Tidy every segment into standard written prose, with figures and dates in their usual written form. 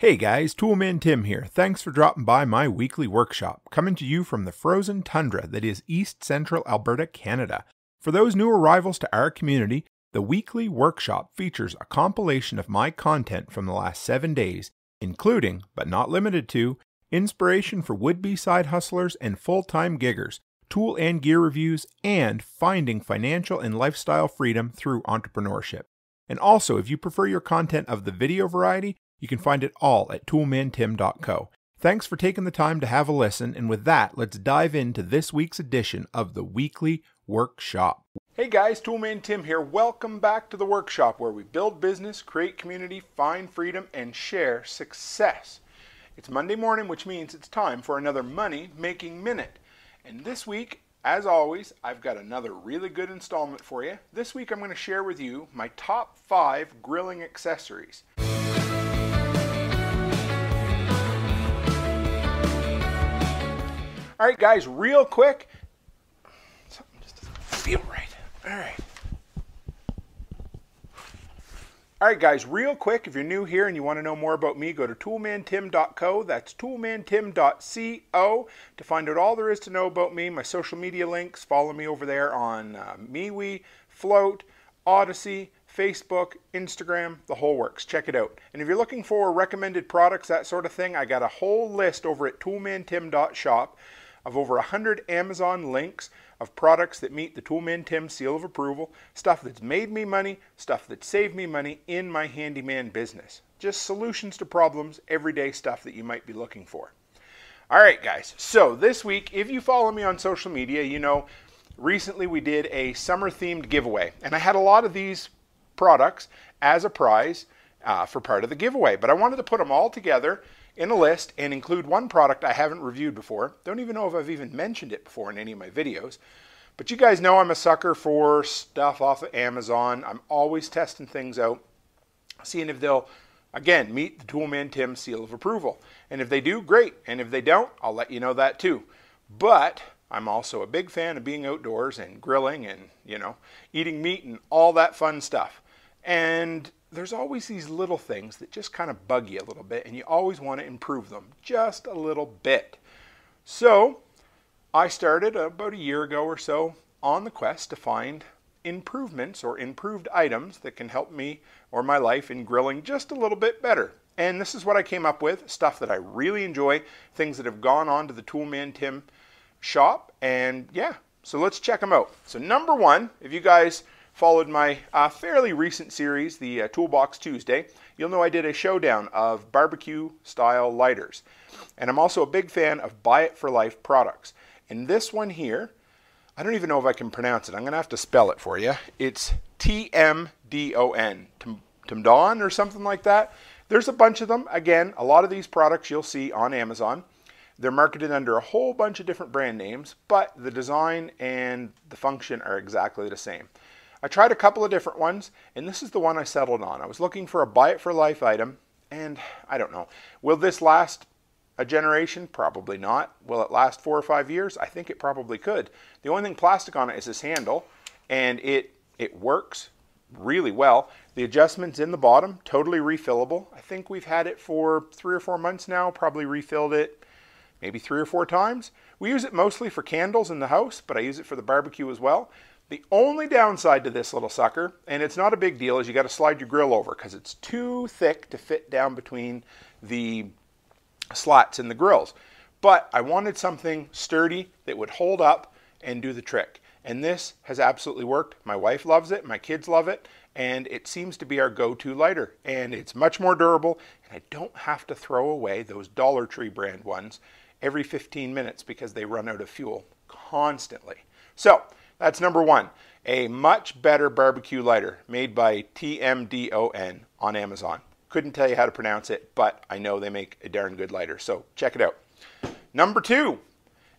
Hey guys, Toolman Tim here. Thanks for dropping by my weekly workshop, coming to you from the frozen tundra that is East Central Alberta, Canada. For those new arrivals to our community, the weekly workshop features a compilation of my content from the last 7 days, including, but not limited to, inspiration for would-be side hustlers and full-time giggers, tool and gear reviews, and finding financial and lifestyle freedom through entrepreneurship. And also, if you prefer your content of the video variety, you can find it all at toolmantim.co. Thanks for taking the time to have a listen, and with that, let's dive into this week's edition of the Weekly Workshop. Hey guys, Toolman Tim here. Welcome back to the workshop where we build business, create community, find freedom, and share success. It's Monday morning, which means it's time for another Money Making Minute. And this week, as always, I've got another really good installment for you. This week I'm going to share with you my top 5 grilling accessories. All right, guys, real quick. Something just doesn't feel right. All right, guys, real quick, if you're new here and you want to know more about me, go to toolmantim.co. That's toolmantim.co to find out all there is to know about me, my social media links. Follow me over there on MeWe, Float, Odyssey, Facebook, Instagram, the whole works. Check it out. And if you're looking for recommended products, that sort of thing, I got a whole list over at toolmantim.shop of over 100 Amazon links of products that meet the Toolman Tim seal of approval, stuff that's made me money, stuff that saved me money in my handyman business. Just solutions to problems, everyday stuff that you might be looking for. All right, guys, so this week, if you follow me on social media, you know, recently we did a summer-themed giveaway, and I had a lot of these products as a prize for part of the giveaway, but I wanted to put them all together in a list and include one product I haven't reviewed before. Don't even know if I've even mentioned it before in any of my videos. But you guys know I'm a sucker for stuff off of Amazon. I'm always testing things out, seeing if they'll, again, meet the Toolman Tim seal of approval. And if they do, great. And if they don't, I'll let you know that too. But I'm also a big fan of being outdoors and grilling and, you know, eating meat and all that fun stuff. And there's always these little things that just kind of bug you a little bit, and you always want to improve them just a little bit. So I started about a year ago or so on the quest to find improvements or improved items that can help me or my life in grilling just a little bit better. And this is what I came up with, stuff that I really enjoy, things that have gone on to the Toolman Tim shop, and yeah, so let's check them out. So number one, if you guys followed my fairly recent series, the Toolbox Tuesday, you'll know I did a showdown of barbecue style lighters. And I'm also a big fan of Buy It for Life products. And this one here, I don't even know if I can pronounce it. I'm going to have to spell it for you. It's T-M-D-O-N, Timdon or something like that. There's a bunch of them. Again, a lot of these products you'll see on Amazon. They're marketed under a whole bunch of different brand names, but the design and the function are exactly the same. I tried a couple of different ones, and this is the one I settled on. I was looking for a Buy It for Life item, and I don't know. Will this last a generation? Probably not. Will it last 4 or 5 years? I think it probably could. The only thing plastic on it is this handle, and it works really well. The adjustments in the bottom, totally refillable. I think we've had it for 3 or 4 months now, probably refilled it maybe 3 or 4 times. We use it mostly for candles in the house, but I use it for the barbecue as well. The only downside to this little sucker, and it's not a big deal, is you got to slide your grill over because it's too thick to fit down between the slats in the grills. But I wanted something sturdy that would hold up and do the trick. And this has absolutely worked. My wife loves it, my kids love it, and it seems to be our go-to lighter. And it's much more durable, and I don't have to throw away those Dollar Tree brand ones every 15 minutes because they run out of fuel constantly. So that's number one, a much better barbecue lighter made by TMDON on Amazon. Couldn't tell you how to pronounce it, but I know they make a darn good lighter, so check it out. Number two,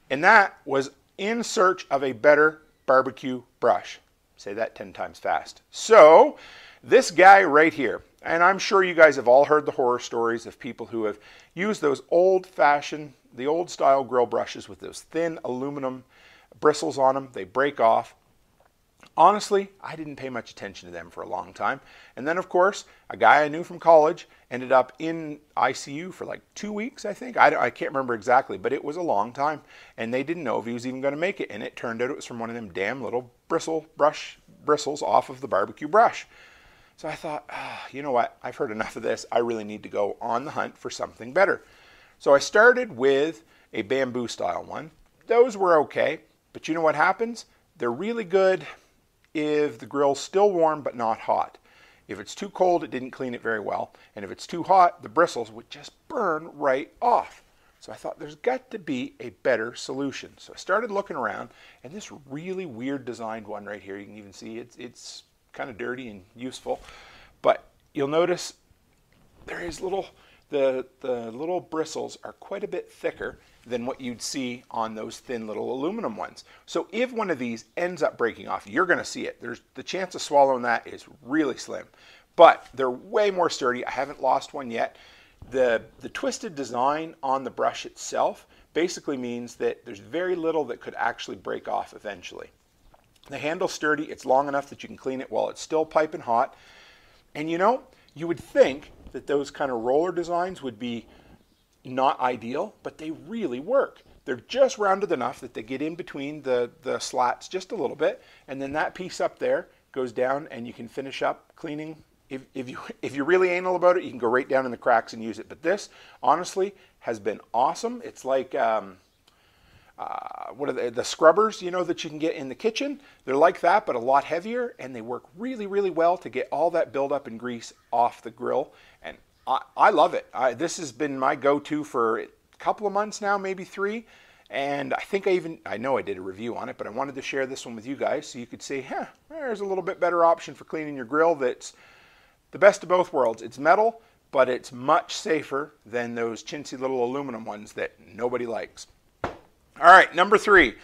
and that was in search of a better barbecue brush. Say that 10 times fast. So this guy right here, and I'm sure you guys have all heard the horror stories of people who have used those old-fashioned, the old-style grill brushes with those thin aluminum bristles on them. They break off. Honestly, I didn't pay much attention to them for a long time. And then, of course, a guy I knew from college ended up in ICU for like 2 weeks, I think. I can't remember exactly, but it was a long time. And they didn't know if he was even going to make it. And it turned out it was from one of them damn little bristles off of the barbecue brush. So I thought, you know what? I've heard enough of this. I really need to go on the hunt for something better. So I started with a bamboo style one. Those were okay. But you know what happens? They're really good if the grill's still warm but not hot. If it's too cold, it didn't clean it very well. And if it's too hot, the bristles would just burn right off. So I thought there's got to be a better solution. So I started looking around, and this really weird designed one right here, you can even see it's kind of dirty and useful. But you'll notice there is the little bristles are quite a bit thicker than what you'd see on those thin little aluminum ones. So if one of these ends up breaking off, you're going to see it. The chance of swallowing that is really slim. But they're way more sturdy. I haven't lost one yet. The twisted design on the brush itself basically means that there's very little that could actually break off eventually. The handle's sturdy. It's long enough that you can clean it while it's still piping hot. And you know, you would think that those kind of roller designs would be not ideal, but they really work. They're just rounded enough that they get in between the slats just a little bit, and then that piece up there goes down and you can finish up cleaning. If you're really anal about it, you can go right down in the cracks and use it. But this, honestly, has been awesome. It's like, what are the scrubbers, you know, that you can get in the kitchen? They're like that, but a lot heavier, and they work really, really well to get all that buildup and grease off the grill. And I love it. This has been my go-to for a couple of months now, maybe 3. And I think I know I did a review on it, but I wanted to share this one with you guys so you could say, there's a little bit better option for cleaning your grill that's the best of both worlds. It's metal, but it's much safer than those chintzy little aluminum ones that nobody likes. All right, number 3.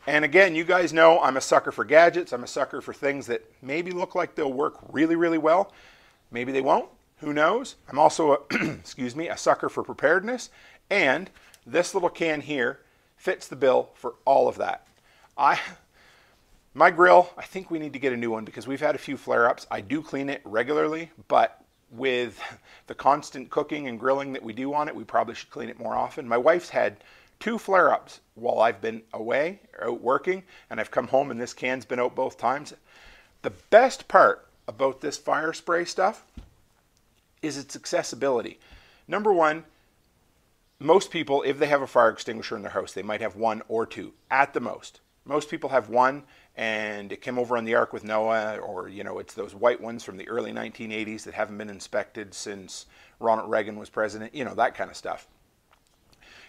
And again, you guys know I'm a sucker for gadgets. I'm a sucker for things that maybe look like they'll work really, really well. Maybe they won't. Who knows? I'm also, a sucker for preparedness. And this little can here fits the bill for all of that. My grill, I think we need to get a new one because we've had a few flare-ups. I do clean it regularly, but with the constant cooking and grilling that we do on it, we probably should clean it more often. My wife's had 2 flare-ups while I've been away or out working, and I've come home and this can's been out both times. The best part about this fire spray stuff is its accessibility. Number one, most people, if they have a fire extinguisher in their house, they might have 1 or 2 at the most. Most people have 1, and it came over on the Ark with Noah, or, you know, it's those white ones from the early 1980s that haven't been inspected since Ronald Reagan was president, you know, that kind of stuff.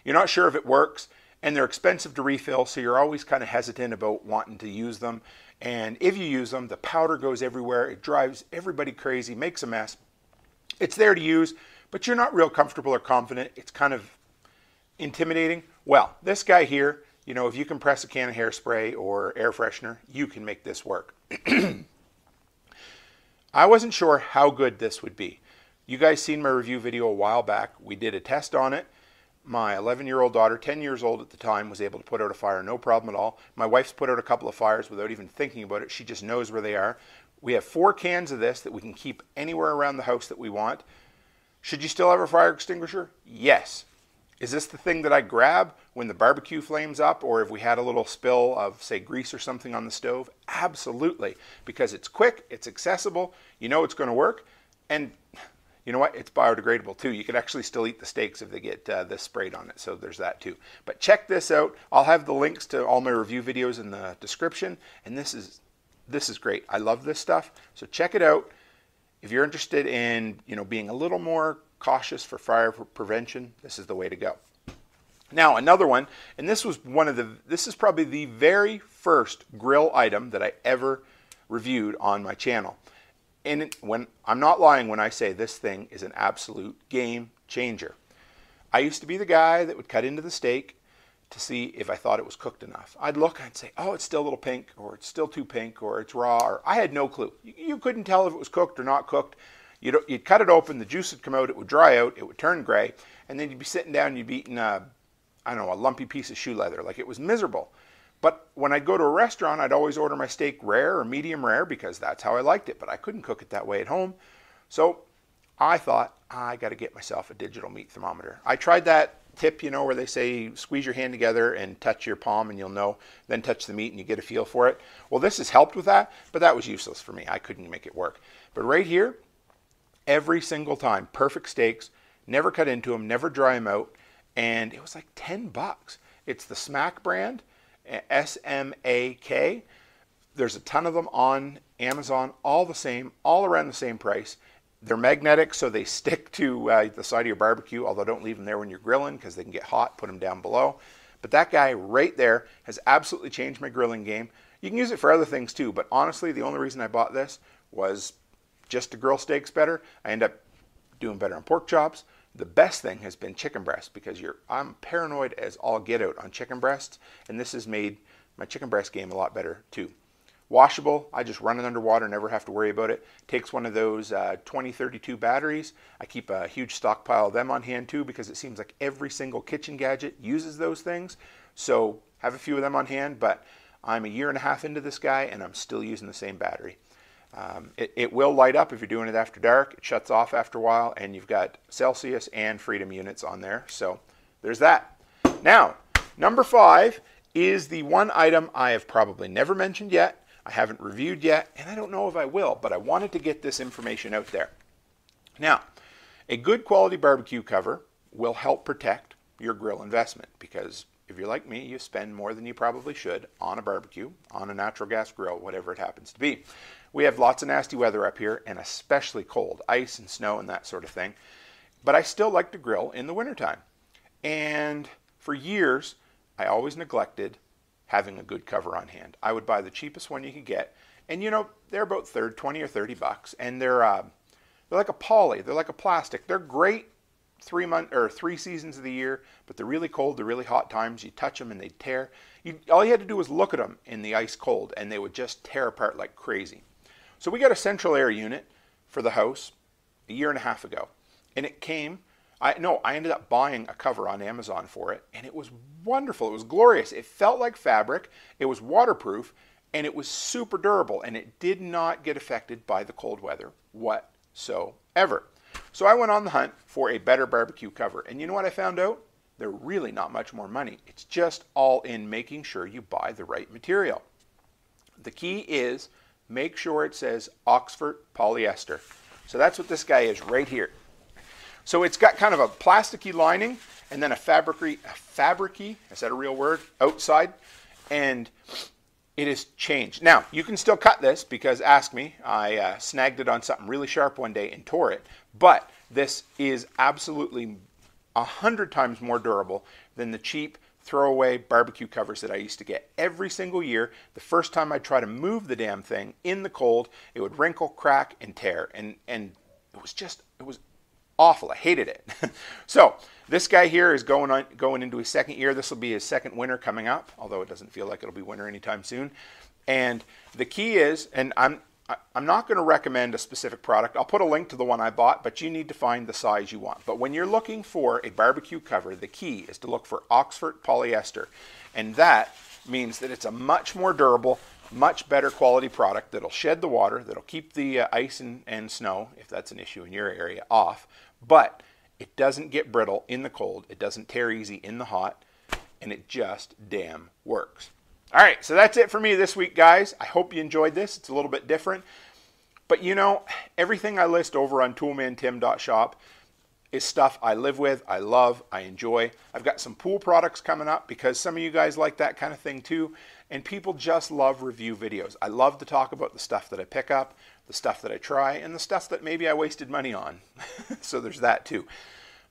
You're not sure if it works, and they're expensive to refill, so you're always kind of hesitant about wanting to use them. And if you use them, the powder goes everywhere. It drives everybody crazy, makes a mess. It's there to use, but you're not real comfortable or confident. It's kind of intimidating. Well, this guy here, you know, if you can press a can of hairspray or air freshener, you can make this work. I wasn't sure how good this would be. You guys seen my review video a while back. We did a test on it. My 11-year-old daughter, 10 years old at the time, was able to put out a fire, no problem at all. My wife's put out a couple of fires without even thinking about it. She just knows where they are. We have 4 cans of this that we can keep anywhere around the house that we want. Should you still have a fire extinguisher? Yes. Is this the thing that I grab when the barbecue flames up, or if we had a little spill of, say, grease or something on the stove? Absolutely, because it's quick, it's accessible, you know it's going to work, and you know what? It's biodegradable too. You can actually still eat the steaks if they get this sprayed on it, so there's that too. But check this out. I'll have the links to all my review videos in the description, and this is great. I love this stuff, so check it out. If you're interested in, you know, being a little more cautious for fire prevention, this is the way to go. Now another one, and this is probably the very first grill item that I ever reviewed on my channel. And when I'm not lying when I say this thing is an absolute game changer. I used to be the guy that would cut into the steak to see if I thought it was cooked enough. I'd look, I'd say, oh, it's still a little pink, or it's still too pink, or it's raw, or I had no clue. You couldn't tell if it was cooked or not cooked. You'd cut it open, the juice would come out, it would dry out, it would turn gray, and then you'd be sitting down and you'd be eating a lumpy piece of shoe leather. Like, it was miserable. But when I'd go to a restaurant, I'd always order my steak rare or medium rare because that's how I liked it. But I couldn't cook it that way at home. So I thought, I got to get myself a digital meat thermometer. I tried that tip, you know, where they say squeeze your hand together and touch your palm and you'll know, then touch the meat and you get a feel for it. Well, this has helped with that, but that was useless for me. I couldn't make it work. But right here, every single time, perfect steaks, never cut into them, never dry them out, and it was like 10 bucks. It's the Smack brand, SMAK. There's a ton of them on Amazon, all the same, all around the same price. They're magnetic, so they stick to the side of your barbecue, although don't leave them there when you're grilling because they can get hot. Put them down below. But that guy right there has absolutely changed my grilling game. You can use it for other things too, but honestly, the only reason I bought this was just to grill steaks better. I end up doing better on pork chops. The best thing has been chicken breasts because I'm paranoid as all get out on chicken breasts, and this has made my chicken breast game a lot better too. Washable, I just run it underwater, never have to worry about it. Takes one of those 2032 batteries. I keep a huge stockpile of them on hand too because it seems like every single kitchen gadget uses those things. So have a few of them on hand, but I'm a year and a half into this guy and I'm still using the same battery. It will light up if you're doing it after dark. It shuts off after a while, and you've got Celsius and Freedom units on there. So there's that. Now, number 5 is the one item I have probably never mentioned yet. I haven't reviewed yet, and I don't know if I will, but I wanted to get this information out there. Now, a good quality barbecue cover will help protect your grill investment because if you're like me, you spend more than you probably should on a barbecue, on a natural gas grill, whatever it happens to be. We have lots of nasty weather up here, and especially cold, ice and snow and that sort of thing. But I still like to grill in the wintertime. And for years, I always neglected having a good cover on hand. I would buy the cheapest one you could get, and you know, they're about 20 or 30 bucks, and they're like a poly, they're like a plastic. They're great 3 seasons of the year, but they're really cold, they're really hot times. You touch them and they tear. All you had to do was look at them in the ice cold, and they would just tear apart like crazy. So we got a central air unit for the house a year and a half ago, and it came. I ended up buying a cover on Amazon for it, and it was wonderful. It was glorious. It felt like fabric. It was waterproof, and it was super durable, and it did not get affected by the cold weather whatsoever. So I went on the hunt for a better barbecue cover, and you know what I found out? They're really not much more money. It's just all in making sure you buy the right material. The key is make sure it says Oxford polyester. So that's what this guy is right here. So it's got kind of a plasticky lining and then a fabricy, is that a real word, outside, and it is changed. Now, you can still cut this because, ask me, I snagged it on something really sharp one day and tore it, but this is absolutely 100 times more durable than the cheap throwaway barbecue covers that I used to get every single year. The first time I'd try to move the damn thing in the cold, it would wrinkle, crack, and tear, and it was awful. I hated it. So this guy here is going into his second year. This will be his second winter coming up, although it doesn't feel like it'll be winter anytime soon. And the key is, and I'm not going to recommend a specific product. I'll put a link to the one I bought, but you need to find the size you want. But when you're looking for a barbecue cover, the key is to look for Oxford polyester. And that means that it's a much more durable, much better quality product that'll shed the water, that'll keep the ice and snow, if that's an issue in your area, off. But it doesn't get brittle in the cold, it doesn't tear easy in the hot, and it just damn works. All right, so that's it for me this week, guys. I hope you enjoyed this. It's a little bit different. But you know, everything I list over on toolmantim.shop is stuff I live with, I love, I enjoy. I've got some pool products coming up because some of you guys like that kind of thing too. And people just love review videos. I love to talk about the stuff that I pick up, the stuff that I try, and the stuff that maybe I wasted money on. So there's that too.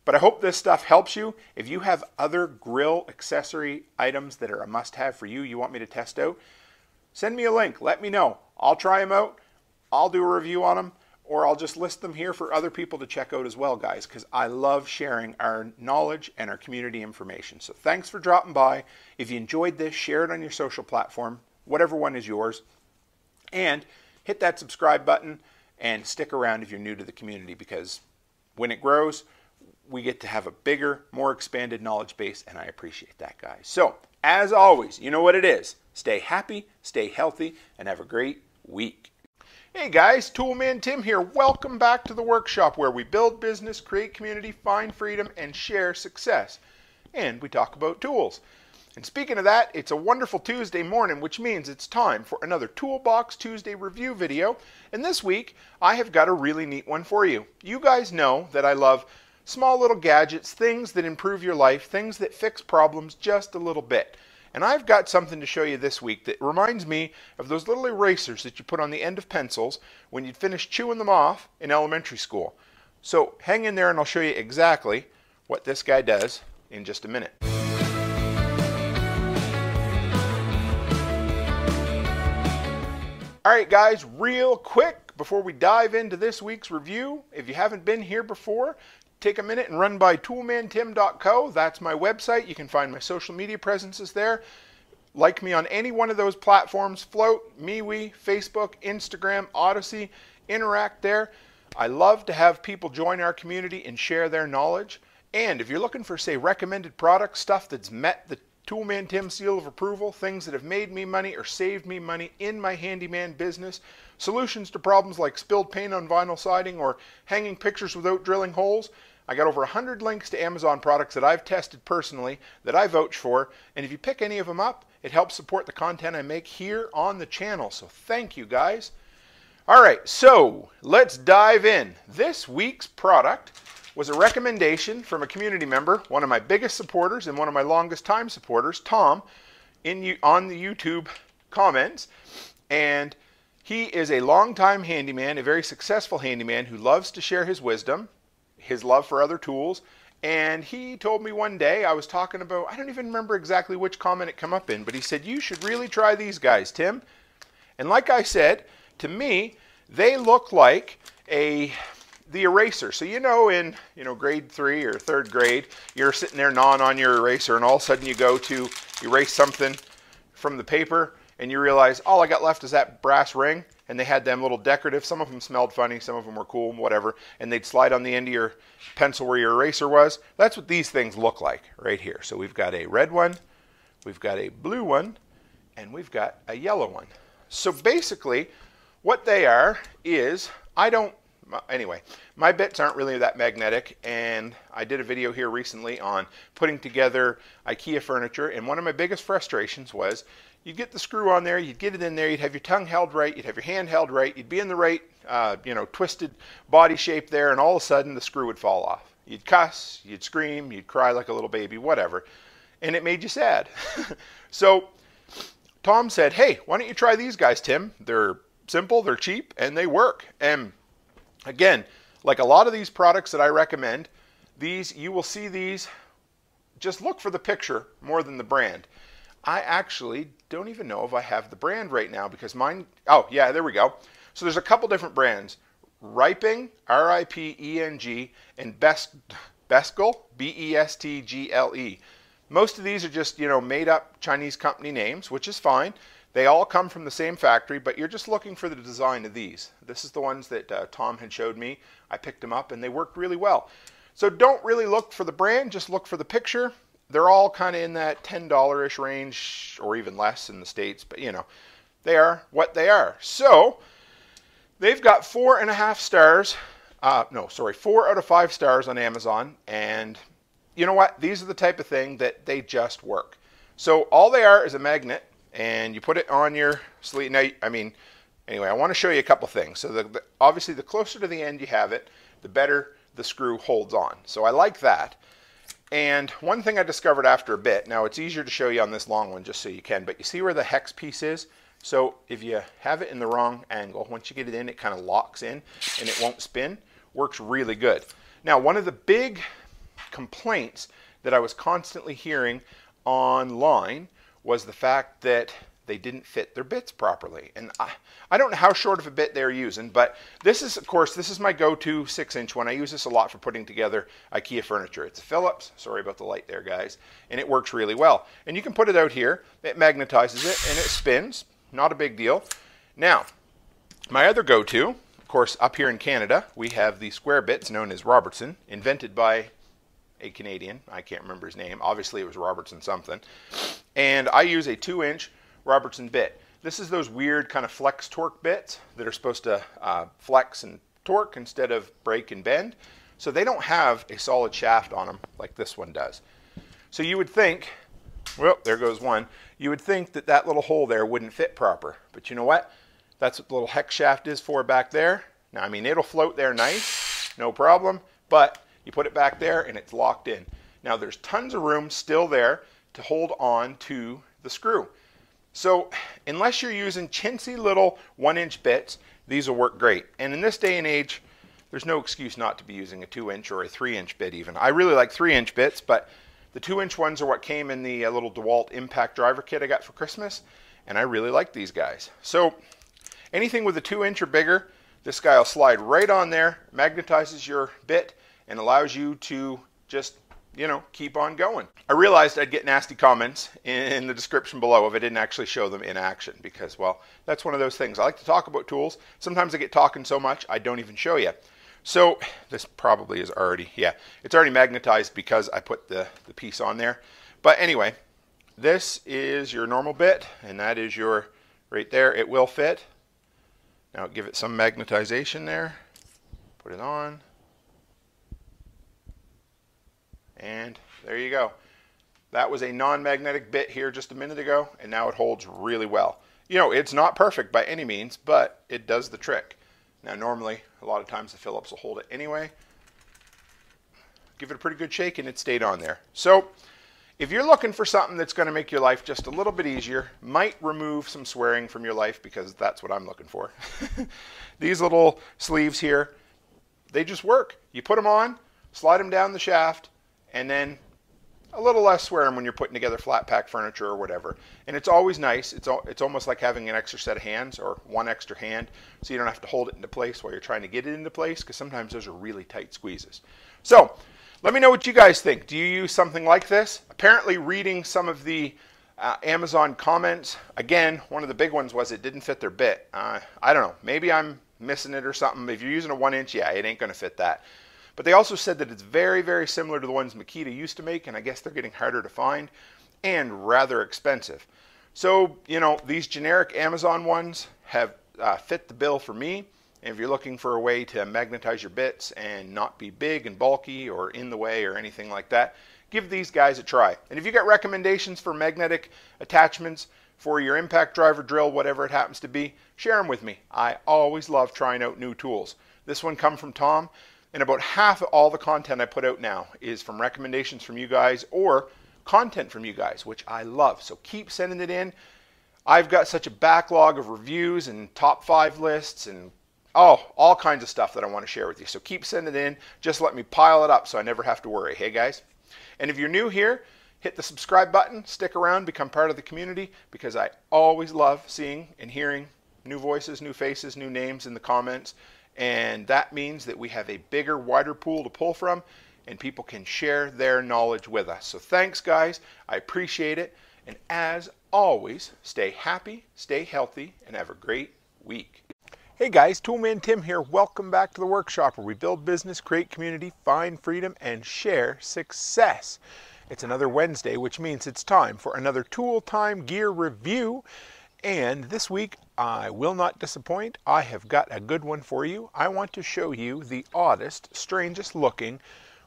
But I hope this stuff helps you. If you have other grill accessory items that are a must-have for you, you want me to test out, send me a link. Let me know. I'll try them out. I'll do a review on them, or I'll just list them here for other people to check out as well, guys, because I love sharing our knowledge and our community information. So thanks for dropping by. If you enjoyed this, share it on your social platform, whatever one is yours, and hit that subscribe button and stick around if you're new to the community, because when it grows, we get to have a bigger, more expanded knowledge base, and I appreciate that, guys. So, as always, you know what it is. Stay happy, stay healthy, and have a great week. Hey guys, Toolman Tim here. Welcome back to the workshop where we build business, create community, find freedom, and share success. And we talk about tools. And speaking of that, it's a wonderful Tuesday morning, which means it's time for another Toolbox Tuesday review video. And this week, I have got a really neat one for you. You guys know that I love small little gadgets, things that improve your life, things that fix problems just a little bit. And I've got something to show you this week that reminds me of those little erasers that you put on the end of pencils when you'd finish chewing them off in elementary school. So hang in there and I'll show you exactly what this guy does in just a minute. Alright guys, real quick before we dive into this week's review, if you haven't been here before, take a minute and run by toolmantim.co. That's my website. You can find my social media presences there. Like me on any one of those platforms, Float, MeWe, Facebook, Instagram, Odyssey. Interact there. I love to have people join our community and share their knowledge. And if you're looking for, say, recommended products, stuff that's met the Toolman Tim seal of approval, things that have made me money or saved me money in my handyman business, solutions to problems like spilled paint on vinyl siding or hanging pictures without drilling holes, I got over 100 links to Amazon products that I've tested personally that I vouch for, and if you pick any of them up, it helps support the content I make here on the channel, so thank you guys. Alright, so let's dive in. This week's product was a recommendation from a community member, one of my biggest supporters and one of my longest time supporters, Tom, on the YouTube comments. And he is a longtime handyman, a very successful handyman who loves to share his wisdom, his love for other tools. And he told me one day, I was talking about, I don't even remember exactly which comment it came up in, but he said, you should really try these guys, Tim. And like I said, to me, they look like the eraser. So in grade 3 or 3rd grade, you're sitting there gnawing on your eraser and all of a sudden you go to erase something from the paper and you realize all I got left is that brass ring, and they had them little decorative, some of them smelled funny, some of them were cool, whatever, and they'd slide on the end of your pencil where your eraser was. That's what these things look like right here. So we've got a red one, we've got a blue one, and we've got a yellow one. So basically what they are is, anyway, my bits aren't really that magnetic, and I did a video here recently on putting together IKEA furniture, and one of my biggest frustrations was you'd get the screw on there, you'd get it in there, you'd have your tongue held right, you'd have your hand held right, you'd be in the right, twisted body shape there, and all of a sudden the screw would fall off. You'd cuss, you'd scream, you'd cry like a little baby, whatever, and it made you sad. So Tom said, hey, why don't you try these guys, Tim? They're simple, they're cheap, and they work. And again, like a lot of these products that I recommend, you will see these, just look for the picture more than the brand. I actually don't even know if I have the brand right now because mine, oh yeah, there we go. So there's a couple different brands, Ripeng, R-I-P-E-N-G, and Bestgle, B-E-S-T-G-L-E. Most of these are just, made up Chinese company names, which is fine. They all come from the same factory, but you're just looking for the design of these. This is the ones that Tom had showed me. I picked them up and they worked really well. So don't really look for the brand, just look for the picture. They're all kind of in that $10-ish range or even less in the States, but they are what they are. So they've got 4.5 stars. 4 out of 5 stars on Amazon. And you know what? These are the type of thing that they just work. So all they are is a magnet, and you put it on your sleeve. Now, anyway, I want to show you a couple things. So obviously, the closer to the end you have it, the better the screw holds on. So I like that. And one thing I discovered after a bit, now it's easier to show you on this long one just so you can, but you see where the hex piece is? So if you have it in the wrong angle, once you get it in, it kind of locks in and it won't spin. Works really good. Now, one of the big complaints that I was constantly hearing online was the fact that they didn't fit their bits properly. And I don't know how short of a bit they're using, but this is, of course, this is my go-to 6-inch one. I use this a lot for putting together IKEA furniture. It's a Phillips. Sorry about the light there, guys. And it works really well. And you can put it out here. It magnetizes it, and it spins. Not a big deal. Now, my other go-to, of course, up here in Canada, we have the square bits known as Robertson, invented by a Canadian. I can't remember his name. Obviously it was Robertson something. And I use a 2-inch Robertson bit. This is those weird kind of flex torque bits that are supposed to flex and torque instead of break and bend. So they don't have a solid shaft on them like this one does. So you would think, well, there goes one. You would think that that little hole there wouldn't fit proper. But you know what? That's what the little hex shaft is for back there. Now, I mean, it'll float there nice, no problem. But you put it back there and it's locked in. Now, there's tons of room still there to hold on to the screw. So unless you're using chintzy little 1-inch bits, these will work great. And in this day and age, there's no excuse not to be using a 2-inch or a 3-inch bit even. I really like 3-inch bits, but the 2-inch ones are what came in the little DeWalt impact driver kit I got for Christmas, and I really like these guys. So anything with a 2-inch or bigger, this guy will slide right on there, magnetizes your bit, and allows you to just, you know, keep on going. I realized I'd get nasty comments in the description below if I didn't actually show them in action because, well, that's one of those things. I like to talk about tools. Sometimes I get talking so much I don't even show you. So this probably is already, yeah, it's already magnetized because I put the piece on there. But anyway, this is your normal bit, and that is your, right there, it will fit. Now give it some magnetization there. Put it on. And there you go. That was a non-magnetic bit here just a minute ago, and now it holds really well. You know, it's not perfect by any means, but it does the trick. Now normally, a lot of times the Phillips will hold it anyway. Give it a pretty good shake and it stayed on there. So if you're looking for something that's going to make your life just a little bit easier, might remove some swearing from your life because that's what I'm looking for. These little sleeves here, they just work. You put them on, slide them down the shaft, and then a little less swearing when you're putting together flat pack furniture or whatever. And it's always nice. It's almost like having an extra set of hands or one extra hand, so you don't have to hold it into place while you're trying to get it into place, because sometimes those are really tight squeezes. So let me know what you guys think. Do you use something like this? Apparently, reading some of the Amazon comments, again, one of the big ones was it didn't fit their bit. I don't know. Maybe I'm missing it or something. If you're using a 1-inch, yeah, it ain't going to fit that. But they also said that it's very, very similar to the ones Makita used to make, and I guess they're getting harder to find and rather expensive. So, you know, these generic Amazon ones have fit the bill for me. And if you're looking for a way to magnetize your bits and not be big and bulky or in the way or anything like that, give these guys a try. And if you got recommendations for magnetic attachments for your impact driver, drill, whatever it happens to be, share them with me. I always love trying out new tools. This one come from Tom. And about half of all the content I put out now is from recommendations from you guys or content from you guys, which I love. So keep sending it in. I've got such a backlog of reviews and top 5 lists and all kinds of stuff that I want to share with you. So keep sending it in. Just let me pile it up so I never have to worry. Hey guys. And if you're new here, hit the subscribe button, stick around, become part of the community, because I always love seeing and hearing new voices, new faces, new names in the comments. And that means that we have a bigger, wider pool to pull from, and people can share their knowledge with us. So thanks, guys. I appreciate it. And as always, stay happy, stay healthy, and have a great week. Hey guys, Toolman Tim here. Welcome back to the workshop where we build business, create community, find freedom, and share success. It's another Wednesday, which means it's time for another Tool Time Gear review. And this week, I will not disappoint. I have got a good one for you. I want to show you the oddest, strangest looking,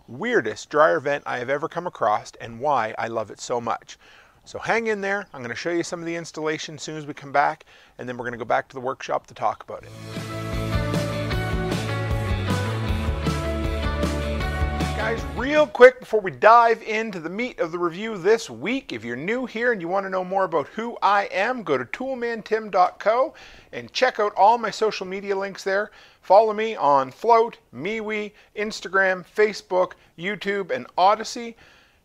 weirdest dryer vent I have ever come across and why I love it so much. So hang in there. I'm going to show you some of the installation as soon as we come back, and then we're going to go back to the workshop to talk about it. Guys, real quick before we dive into the meat of the review this week, if you're new here and you want to know more about who I am, go to toolmantim.co and check out all my social media links there. Follow me on Float, MeWe, Instagram, Facebook, YouTube, and Odyssey.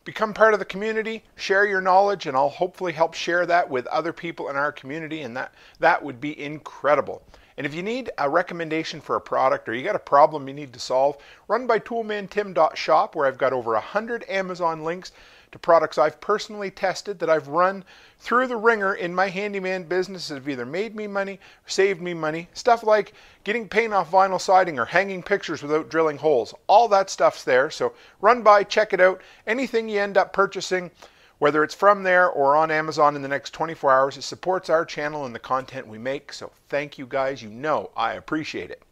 Become part of the community, share your knowledge, and I'll hopefully help share that with other people in our community, and that would be incredible. And if you need a recommendation for a product or you got a problem you need to solve, run by toolmantim.shop, where I've got over 100 Amazon links to products I've personally tested that I've run through the ringer in my handyman business that have either made me money or saved me money. Stuff like getting paint off vinyl siding or hanging pictures without drilling holes. All that stuff's there. So run by, check it out. Anything you end up purchasing, whether it's from there or on Amazon in the next 24 hours, it supports our channel and the content we make. So thank you guys. You know I appreciate it.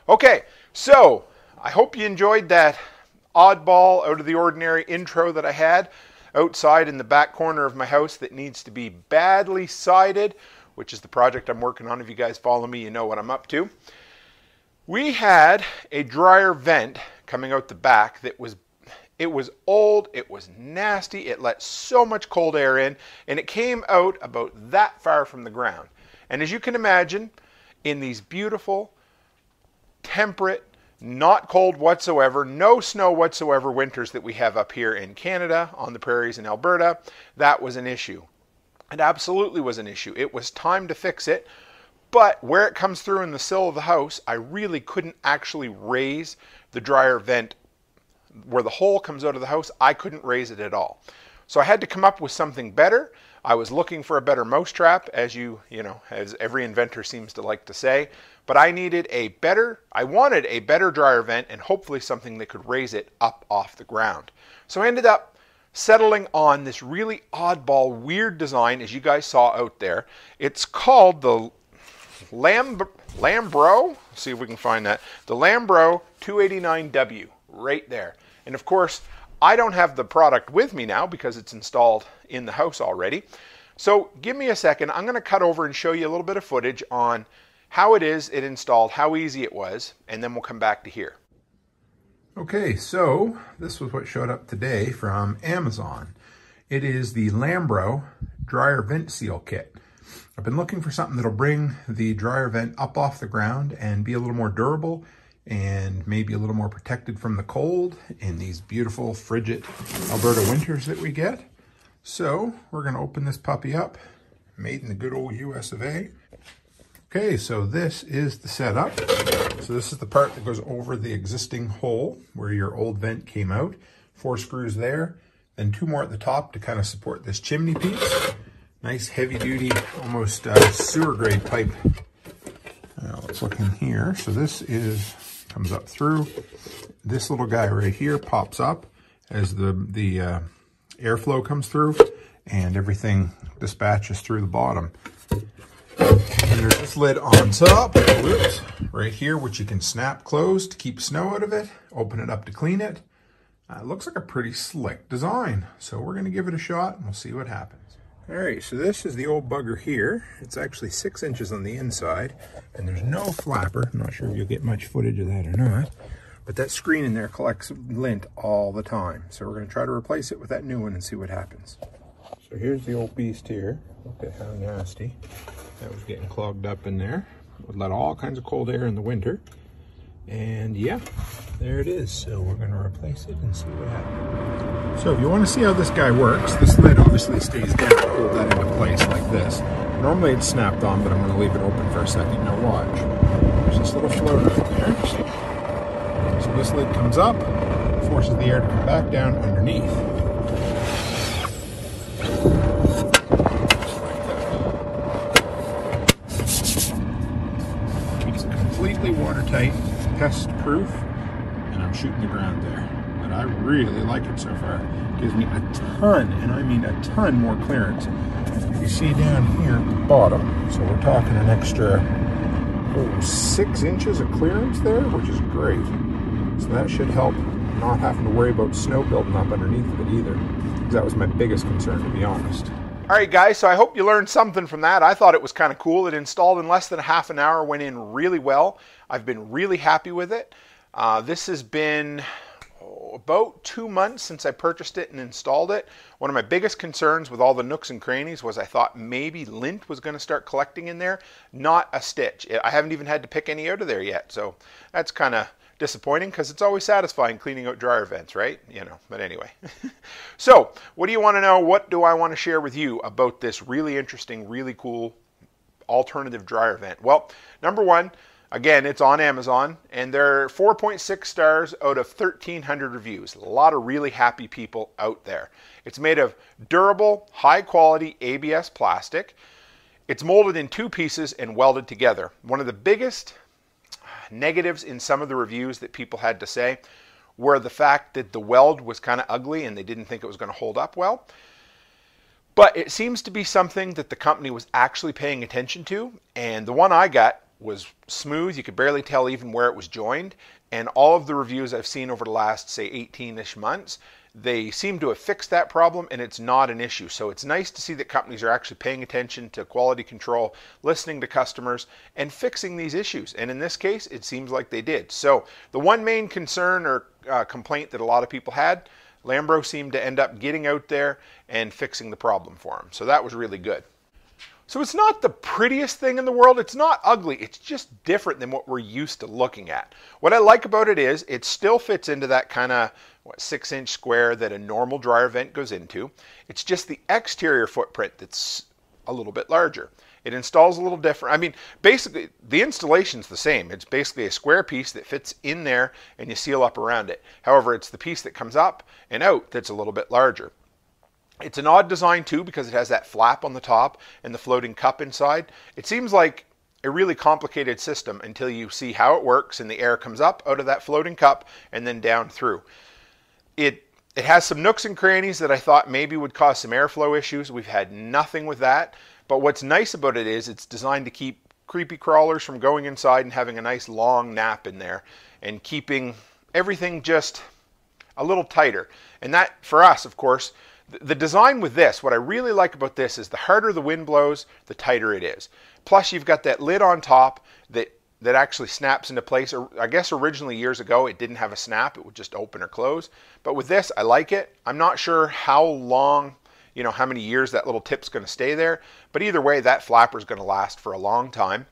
Okay, so I hope you enjoyed that oddball, out of the ordinary intro that I had outside in the back corner of my house that needs to be badly sided, which is the project I'm working on. If you guys follow me, you know what I'm up to. We had a dryer vent coming out the back that was old, it was nasty, it let so much cold air in, and it came out about that far from the ground. And as you can imagine, in these beautiful, temperate, not cold whatsoever, no snow whatsoever winters that we have up here in Canada, on the prairies in Alberta, that was an issue. It absolutely was an issue. It was time to fix it, but where it comes through in the sill of the house, I really couldn't actually raise the dryer vent. Where the hole comes out of the house, I couldn't raise it at all. So I had to come up with something better. I was looking for a better mousetrap, as you know, as every inventor seems to like to say. But I wanted a better dryer vent and hopefully something that could raise it up off the ground. So I ended up settling on this really oddball, weird design, as you guys saw out there. It's called the LAMBRO. Let's see if we can find that. The LAMBRO 289W, right there. And of course, I don't have the product with me now because it's installed in the house already. So give me a second. I'm going to cut over and show you a little bit of footage on how it installed, how easy it was, and then we'll come back to here. Okay, so this was what showed up today from Amazon. It is the LAMBRO dryer vent seal kit. I've been looking for something that'll bring the dryer vent up off the ground and be a little more durable and maybe a little more protected from the cold in these beautiful frigid Alberta winters that we get. So we're going to open this puppy up, made in the good old US of A. Okay, so this is the setup. So this is the part that goes over the existing hole where your old vent came out. 4 screws there, then 2 more at the top to kind of support this chimney piece. Nice heavy duty, almost sewer grade pipe. Let's look in here. So this comes up through. This little guy right here pops up as the airflow comes through and everything dispatches through the bottom. And there's this lid on top, whoops, right here, which you can snap closed to keep snow out of it, open it up to clean it. It looks like a pretty slick design. So we're going to give it a shot and we'll see what happens. All right, so this is the old bugger here. It's actually 6 inches on the inside and there's no flapper. I'm not sure if you'll get much footage of that or not, but that screen in there collects lint all the time. So we're going to try to replace it with that new one and see what happens. So here's the old beast here. Look at how nasty. That was getting clogged up in there. Would let all kinds of cold air in the winter. And yeah, there it is. So we're going to replace it and see what happens. So if you want to see how this guy works, this lid obviously stays down to hold that into place like this. Normally it's snapped on, but I'm going to leave it open for a second. Now watch. There's this little floater right there. So this lid comes up, forces the air to come back down underneath. Completely watertight, pest proof, and I'm shooting the ground there. But I really like it so far. It gives me a ton, and I mean a ton more clearance. You see down here at the bottom, so we're talking an extra 6 inches of clearance there, which is great. So that should help not having to worry about snow building up underneath of it either, because that was my biggest concern, to be honest. All right, guys, so I hope you learned something from that. I thought it was kind of cool. It installed in less than half an hour, went in really well. I've been really happy with it. This has been about 2 months since I purchased it and installed it. One of my biggest concerns with all the nooks and crannies was I thought maybe lint was going to start collecting in there. Not a stitch. I haven't even had to pick any out of there yet, so that's kind of disappointing because it's always satisfying cleaning out dryer vents, right? You know, but anyway. So, what do you want to know? What do I want to share with you about this really interesting, really cool, alternative dryer vent? Well, number one, again, it's on Amazon, and they're 4.6 stars out of 1,300 reviews. A lot of really happy people out there. It's made of durable, high-quality ABS plastic. It's molded in 2 pieces and welded together. One of the biggest negatives in some of the reviews that people had to say were the fact that the weld was kind of ugly and they didn't think it was going to hold up well. But it seems to be something that the company was actually paying attention to, and the one I got was smooth. You could barely tell even where it was joined, and all of the reviews I've seen over the last, say, 18-ish months, they seem to have fixed that problem, and it's not an issue. So it's nice to see that companies are actually paying attention to quality control, listening to customers, and fixing these issues. And in this case, it seems like they did. So the one main concern or complaint that a lot of people had, LAMBRO seemed to end up getting out there and fixing the problem for them. So that was really good. So it's not the prettiest thing in the world. It's not ugly. It's just different than what we're used to looking at. What I like about it is it still fits into that kind of 6-inch square that a normal dryer vent goes into. It's just the exterior footprint that's a little bit larger. It installs a little different. I mean, basically, the installation's the same. It's basically a square piece that fits in there and you seal up around it. However, it's the piece that comes up and out that's a little bit larger. It's an odd design too because it has that flap on the top and the floating cup inside. It seems like a really complicated system until you see how it works and the air comes up out of that floating cup and then down through. It has some nooks and crannies that I thought maybe would cause some airflow issues. We've had nothing with that. But what's nice about it is it's designed to keep creepy crawlers from going inside and having a nice long nap in there and keeping everything just a little tighter. And that, for us, of course, the design with this, what I really like about this is the harder the wind blows, the tighter it is. Plus, you've got that lid on top that actually snaps into place. I guess originally years ago it didn't have a snap. It would just open or close. But with this, I like it. I'm not sure how long, how many years that little tip's going to stay there. But either way, that flapper is going to last for a long time.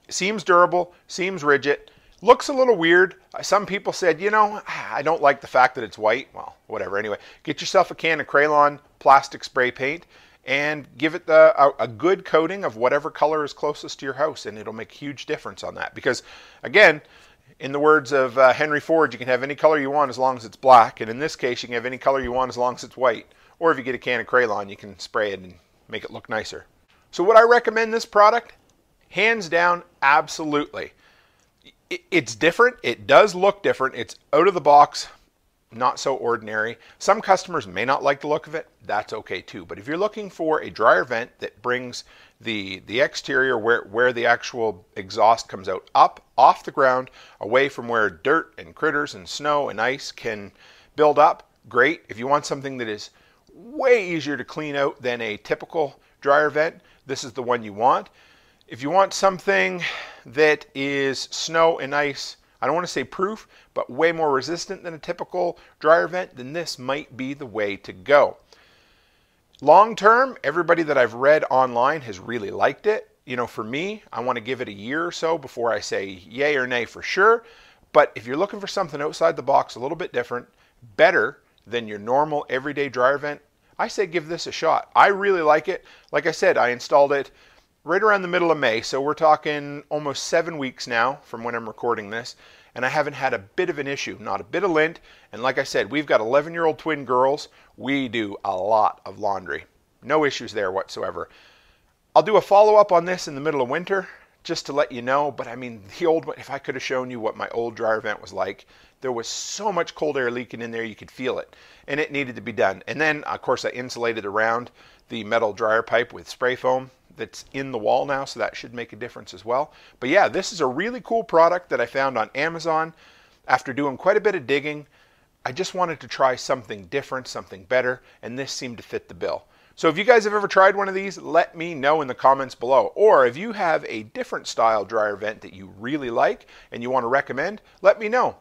It seems durable, seems rigid. Looks a little weird. Some people said, I don't like the fact that it's white. Well, whatever. Anyway, get yourself a can of Crayon plastic spray paint and give it a good coating of whatever color is closest to your house, and it'll make a huge difference on that. Because, again, in the words of Henry Ford, you can have any color you want as long as it's black, and in this case, you can have any color you want as long as it's white. Or if you get a can of Crayon, you can spray it and make it look nicer. So would I recommend this product? Hands down, absolutely. It's different. It does look different. It's out of the box, not so ordinary. Some customers may not like the look of it. That's okay too. But if you're looking for a dryer vent that brings the exterior where the actual exhaust comes out up off the ground, away from where dirt and critters and snow and ice can build up, great. If you want something that is way easier to clean out than a typical dryer vent, this is the one you want. If you want something that is snow and ice, I don't want to say proof, but way more resistant than a typical dryer vent, then this might be the way to go. Long term, everybody that I've read online has really liked it. For me, I want to give it a year or so before I say yay or nay for sure. But if you're looking for something outside the box, a little bit different, better than your normal everyday dryer vent, I say give this a shot. I really like it. Like I said, I installed it right around the middle of May, so we're talking almost 7 weeks now from when I'm recording this, and I haven't had a bit of an issue, not a bit of lint. And like I said, we've got 11-year-old twin girls. We do a lot of laundry. No issues there whatsoever. I'll do a follow-up on this in the middle of winter just to let you know, but I mean, the old one, if I could have shown you what my old dryer vent was like, there was so much cold air leaking in there you could feel it, and it needed to be done. And then, of course, I insulated around the metal dryer pipe with spray foam that's in the wall now, so that should make a difference as well. But yeah, this is a really cool product that I found on Amazon. After doing quite a bit of digging, I just wanted to try something different, something better, and this seemed to fit the bill. So if you guys have ever tried one of these, let me know in the comments below. Or if you have a different style dryer vent that you really like and you want to recommend, let me know.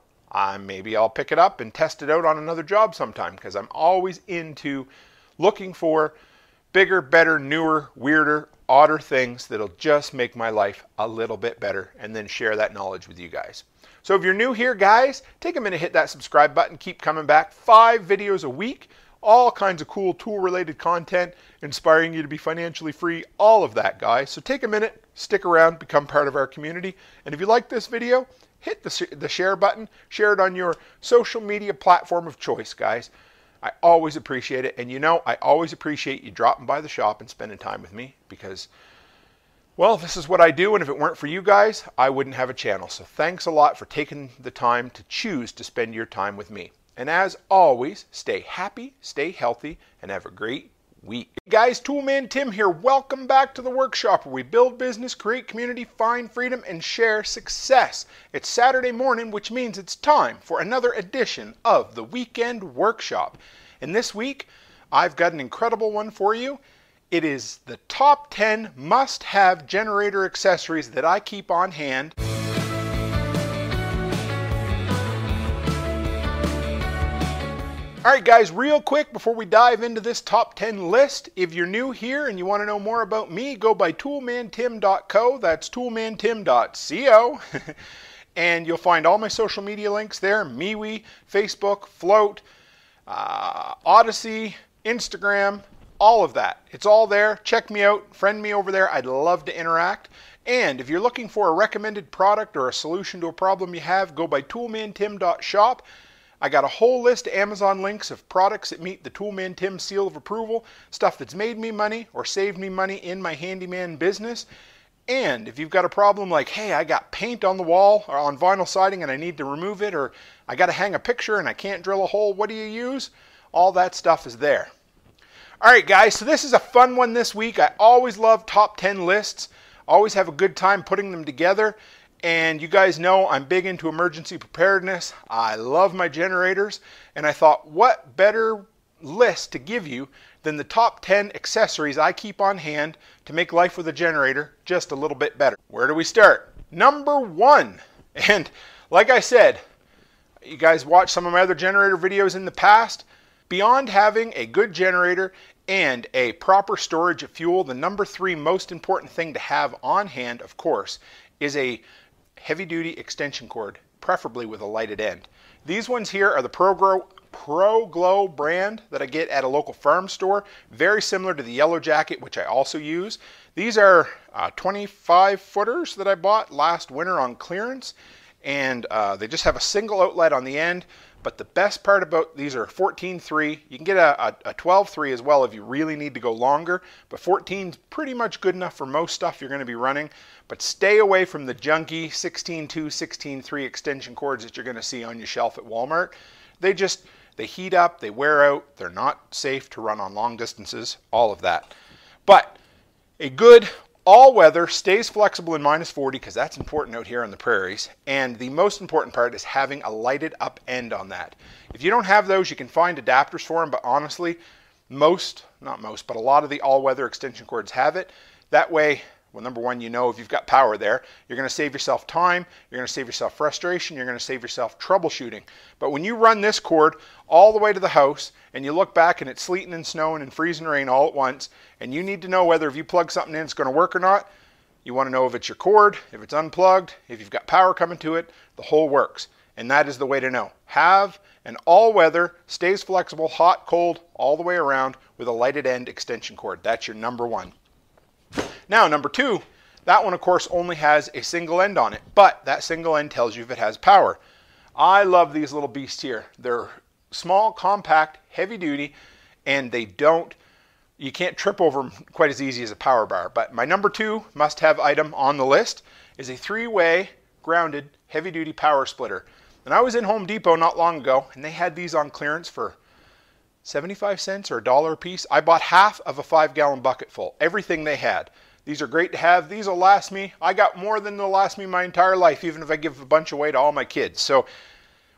Maybe I'll pick it up and test it out on another job sometime, because I'm always into looking for bigger, better, newer, weirder, odder things that'll just make my life a little bit better, and then share that knowledge with you guys. So if you're new here, guys, take a minute, hit that subscribe button, keep coming back. 5 videos a week, all kinds of cool tool-related content, inspiring you to be financially free, all of that, guys. So take a minute, stick around, become part of our community. And if you like this video, hit the share button, share it on your social media platform of choice, guys. I always appreciate it. And you know, I always appreciate you dropping by the shop and spending time with me because, well, this is what I do, and if it weren't for you guys, I wouldn't have a channel. So thanks a lot for taking the time to choose to spend your time with me. And as always, stay happy, stay healthy, and have a great week. Hey guys, Toolman Tim here. Welcome back to the workshop where we build business, create community, find freedom, and share success. It's Saturday morning, which means it's time for another edition of the Weekend Workshop. And this week, I've got an incredible one for you. It is the top 10 must-have generator accessories that I keep on hand. Alright guys, real quick before we dive into this top 10 list, if you're new here and you want to know more about me, go by toolmantim.co, that's toolmantim.co, and you'll find all my social media links there, MeWe, Facebook, Float, Odyssey, Instagram, all of that. It's all there. Check me out, friend me over there, I'd love to interact. And if you're looking for a recommended product or a solution to a problem you have, go by toolmantim.shop. I got a whole list of Amazon links of products that meet the Toolman Tim seal of approval, stuff that's made me money or saved me money in my handyman business. And if you've got a problem like, hey, I got paint on the wall or on vinyl siding and I need to remove it, or I got to hang a picture and I can't drill a hole, what do you use? All that stuff is there. All right, guys, so this is a fun one this week. I always love top 10 lists, always have a good time putting them together. And you guys know I'm big into emergency preparedness. I love my generators. And I thought, what better list to give you than the top 10 accessories I keep on hand to make life with a generator just a little bit better. Where do we start? Number 1. And like I said, you guys watched some of my other generator videos in the past. Beyond having a good generator and a proper storage of fuel, the number 3 most important thing to have on hand, of course, is a heavy-duty extension cord, preferably with a lighted end. These ones here are the Pro Glow brand that I get at a local farm store, very similar to the Yellow Jacket, which I also use. These are 25 footers that I bought last winter on clearance, and they just have a single outlet on the end. But the best part about these are 14.3. You can get a 12.3 as well if you really need to go longer, but 14 is pretty much good enough for most stuff you're going to be running. But stay away from the junky 16.2, 16.3 extension cords that you're going to see on your shelf at Walmart. They heat up, they wear out, they're not safe to run on long distances, all of that. But a good all-weather stays flexible in -40 because that's important out here on the prairies. And the most important part is having a lighted up end on that. If you don't have those, you can find adapters for them, but honestly, not most, but a lot of the all-weather extension cords have it. That way, well, number 1, you know if you've got power there, you're going to save yourself time, you're going to save yourself frustration, you're going to save yourself troubleshooting. But when you run this cord all the way to the house and you look back and it's sleeting and snowing and freezing rain all at once, and you need to know whether if you plug something in it's going to work or not, you want to know if it's your cord, if it's unplugged, if you've got power coming to it, the whole works. And that is the way to know. Have an all-weather, stays flexible, hot, cold, all the way around with a lighted end extension cord. That's your number 1. Now, number 2, that one, of course, only has a single end on it, but that single end tells you if it has power. I love these little beasts here. They're small, compact, heavy duty, and you can't trip over them quite as easy as a power bar. But my number 2 must-have item on the list is a 3-way grounded heavy-duty power splitter. And I was in Home Depot not long ago, and they had these on clearance for 75 cents or $1 a piece. I bought half of a 5-gallon bucket full, everything they had. These are great to have. These will last me. I got more than they'll last me my entire life, even if I give a bunch away to all my kids. So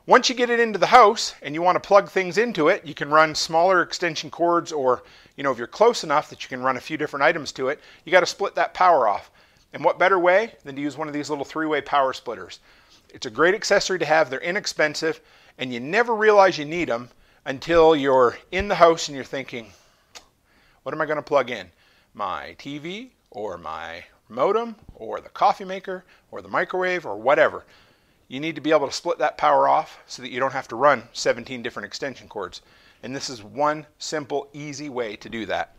once you get it into the house and you want to plug things into it, you can run smaller extension cords, or if you're close enough that you can run a few different items to it, you got to split that power off. And what better way than to use one of these little 3-way power splitters? It's a great accessory to have. They're inexpensive, and you never realize you need them until you're in the house and you're thinking, what am I going to plug in? My TV or my modem or the coffee maker or the microwave or whatever. You need to be able to split that power off so that you don't have to run 17 different extension cords. And this is one simple, easy way to do that.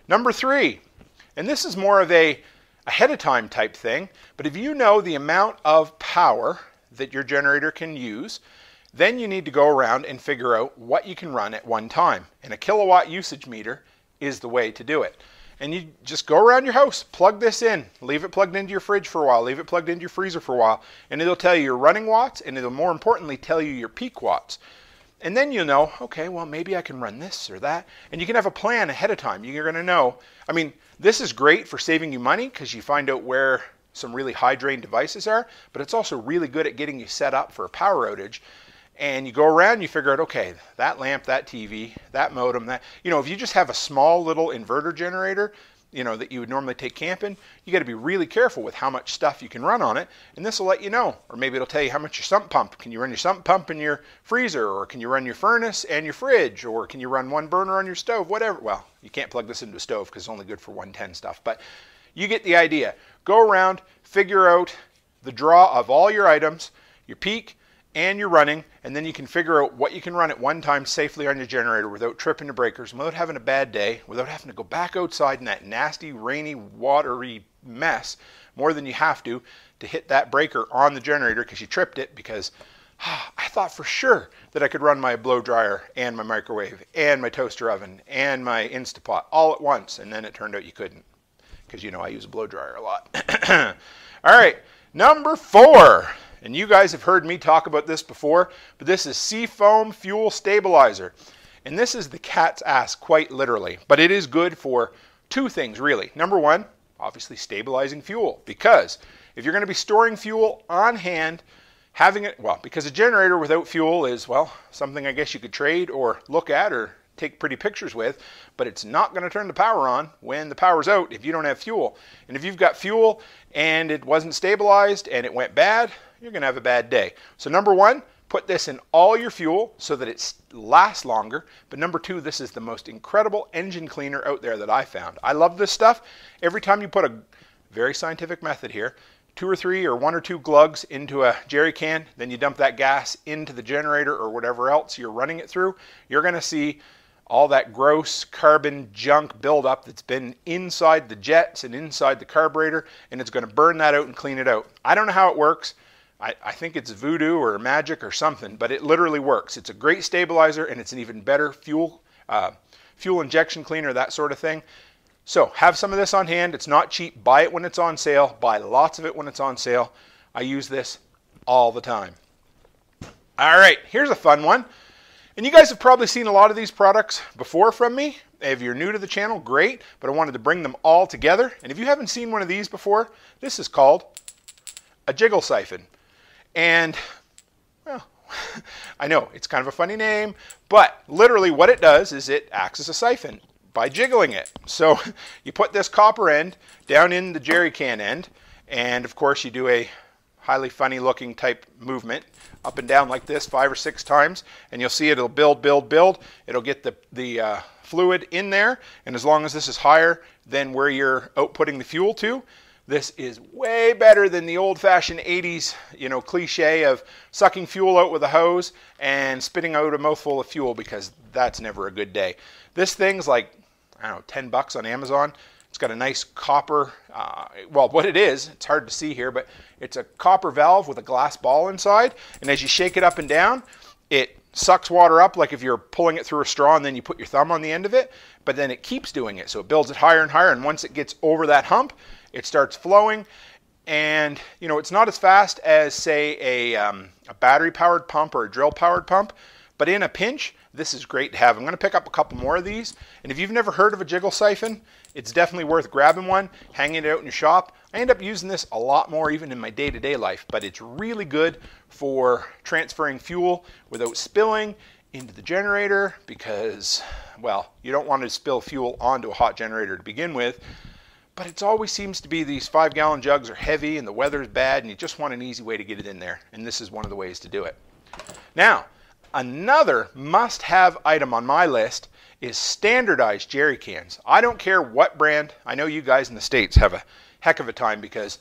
Number 3, and this is more of a ahead of time type thing, but if you know the amount of power that your generator can use, then you need to go around and figure out what you can run at one time. And a kilowatt usage meter is the way to do it. And you just go around your house, plug this in, leave it plugged into your fridge for a while, leave it plugged into your freezer for a while, and it'll tell you your running watts, and it'll more importantly tell you your peak watts. And then you'll know, okay, well, maybe I can run this or that. And you can have a plan ahead of time. You're going to know. I mean, this is great for saving you money because you find out where some really high drain devices are, but it's also really good at getting you set up for a power outage. And you go around, you figure out, okay, that lamp, that TV, that modem, that, you know, if you just have a small little inverter generator, you know, that you would normally take camping, you got to be really careful with how much stuff you can run on it. And this will let you know, or maybe it'll tell you how much your sump pump. Can you run your sump pump in your freezer, or can you run your furnace and your fridge, or can you run one burner on your stove, whatever. Well, you can't plug this into a stove because it's only good for 110 stuff, but you get the idea. Go around, figure out the draw of all your items, your peak, and you're running, and then you can figure out what you can run at one time safely on your generator without tripping the breakers, without having a bad day, without having to go back outside in that nasty, rainy, watery mess more than you have to hit that breaker on the generator because you tripped it because I thought for sure that I could run my blow dryer and my microwave and my toaster oven and my Instapot all at once, and then it turned out you couldn't because, you know, I use a blow dryer a lot. All right, number 4. And you guys have heard me talk about this before, but this is Seafoam Fuel Stabilizer. And this is the cat's ass, quite literally. But it is good for 2 things, really. Number 1, obviously stabilizing fuel. Because if you're going to be storing fuel on hand, having it, well, because a generator without fuel is, well, something I guess you could trade or look at or take pretty pictures with, but it's not going to turn the power on when the power's out if you don't have fuel. And if you've got fuel and it wasn't stabilized and it went bad, you're going to have a bad day. So number 1, put this in all your fuel so that it lasts longer. But number 2, this is the most incredible engine cleaner out there that I found. I love this stuff. Every time you put a very scientific method here, 2 or 3 or 1 or 2 glugs into a jerry can, then you dump that gas into the generator or whatever else you're running it through, you're going to see all that gross carbon junk buildup that's been inside the jets and inside the carburetor, and it's going to burn that out and clean it out. I don't know how it works. I think it's voodoo or magic or something, but it literally works. It's a great stabilizer, and it's an even better fuel injection cleaner, that sort of thing. So have some of this on hand. It's not cheap. Buy it when it's on sale. Buy lots of it when it's on sale. I use this all the time. All right, here's a fun one. And you guys have probably seen a lot of these products before from me. If you're new to the channel, great, but I wanted to bring them all together. And if you haven't seen one of these before, this is called a jiggle siphon. And, well, I know it's kind of a funny name, but literally what it does is it acts as a siphon by jiggling it. So you put this copper end down in the jerry can end, and of course you do a highly funny looking type movement up and down like this 5 or 6 times, and you'll see it'll build. It'll get the fluid in there, and as long as this is higher than where you're outputting the fuel to, this is way better than the old-fashioned 80s, you know, cliche of sucking fuel out with a hose and spitting out a mouthful of fuel, because that's never a good day. This thing's like, I don't know, 10 bucks on Amazon. It's got a nice copper, well, what it is, it's hard to see here, but it's a copper valve with a glass ball inside, and as you shake it up and down, it sucks water up like if you're pulling it through a straw and then you put your thumb on the end of it, but then it keeps doing it, so it builds it higher and higher, and once it gets over that hump, it starts flowing, and you know, it's not as fast as, say, a battery-powered pump or a drill-powered pump, but in a pinch, this is great to have. I'm going to pick up a couple more of these, and if you've never heard of a jiggle siphon, it's definitely worth grabbing one, hanging it out in your shop. I end up using this a lot more even in my day-to-day life, but it's really good for transferring fuel without spilling into the generator because, well, you don't want to spill fuel onto a hot generator to begin with. But it always seems to be these 5-gallon jugs are heavy and the weather's bad and you just want an easy way to get it in there. And this is one of the ways to do it. Now, another must-have item on my list is standardized jerry cans. I don't care what brand. I know you guys in the States have a heck of a time because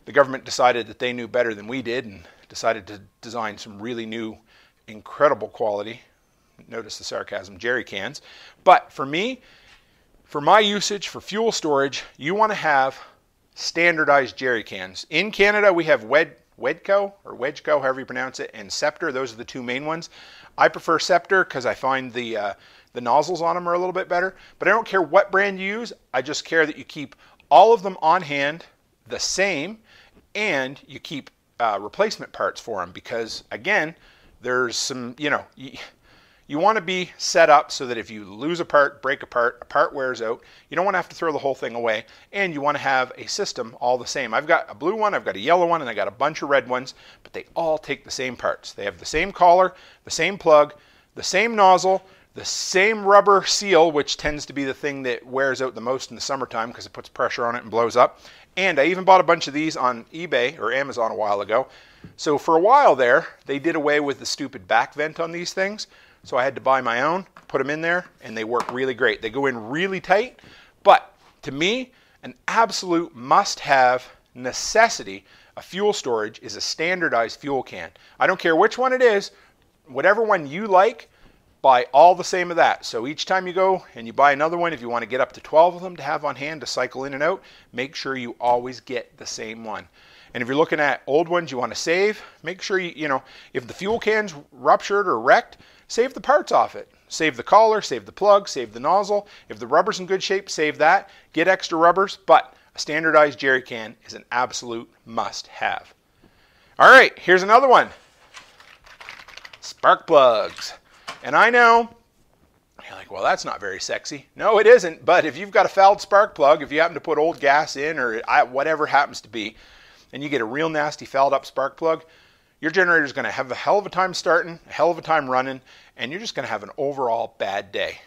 the government decided that they knew better than we did and decided to design some really new, incredible quality. notice the sarcasm, jerry cans. But for me, for my usage for fuel storage, you want to have standardized jerry cans. In Canada, we have Wedco, however you pronounce it, and Scepter. Those are the two main ones. I prefer Scepter because I find the nozzles on them are a little bit better. But I don't care what brand you use. I just care that you keep all of them on hand the same, and you keep replacement parts for them, because again, there's some, you want to be set up so that if you lose a part, break a part wears out, you don't want to have to throw the whole thing away, and you want to have a system all the same. I've got a blue one, I've got a yellow one, and I got a bunch of red ones, but they all take the same parts. They have the same collar, the same plug, the same nozzle, the same rubber seal, which tends to be the thing that wears out the most in the summertime because it puts pressure on it and blows up. And I even bought a bunch of these on eBay or Amazon a while ago. So for a while there, they did away with the stupid back vent on these things. So I had to buy my own, put them in there, and they work really great. They go in really tight, but to me, an absolute must-have necessity of fuel storage is a standardized fuel can. I don't care which one it is, whatever one you like, buy all the same of that. So each time you go and you buy another one, if you want to get up to 12 of them to have on hand to cycle in and out, make sure you always get the same one. And if you're looking at old ones you want to save, make sure if the fuel can's ruptured or wrecked, save the parts off it. Save the collar, save the plug, save the nozzle. If the rubber's in good shape, save that. Get extra rubbers, but a standardized jerry can is an absolute must-have. All right, here's another one. Spark plugs. And I know, you're like, well, that's not very sexy. No, it isn't. But if you've got a fouled spark plug, if you happen to put old gas in or whatever happens to be, and you get a real nasty fouled up spark plug, your generator is going to have a hell of a time starting, a hell of a time running, and you're just going to have an overall bad day.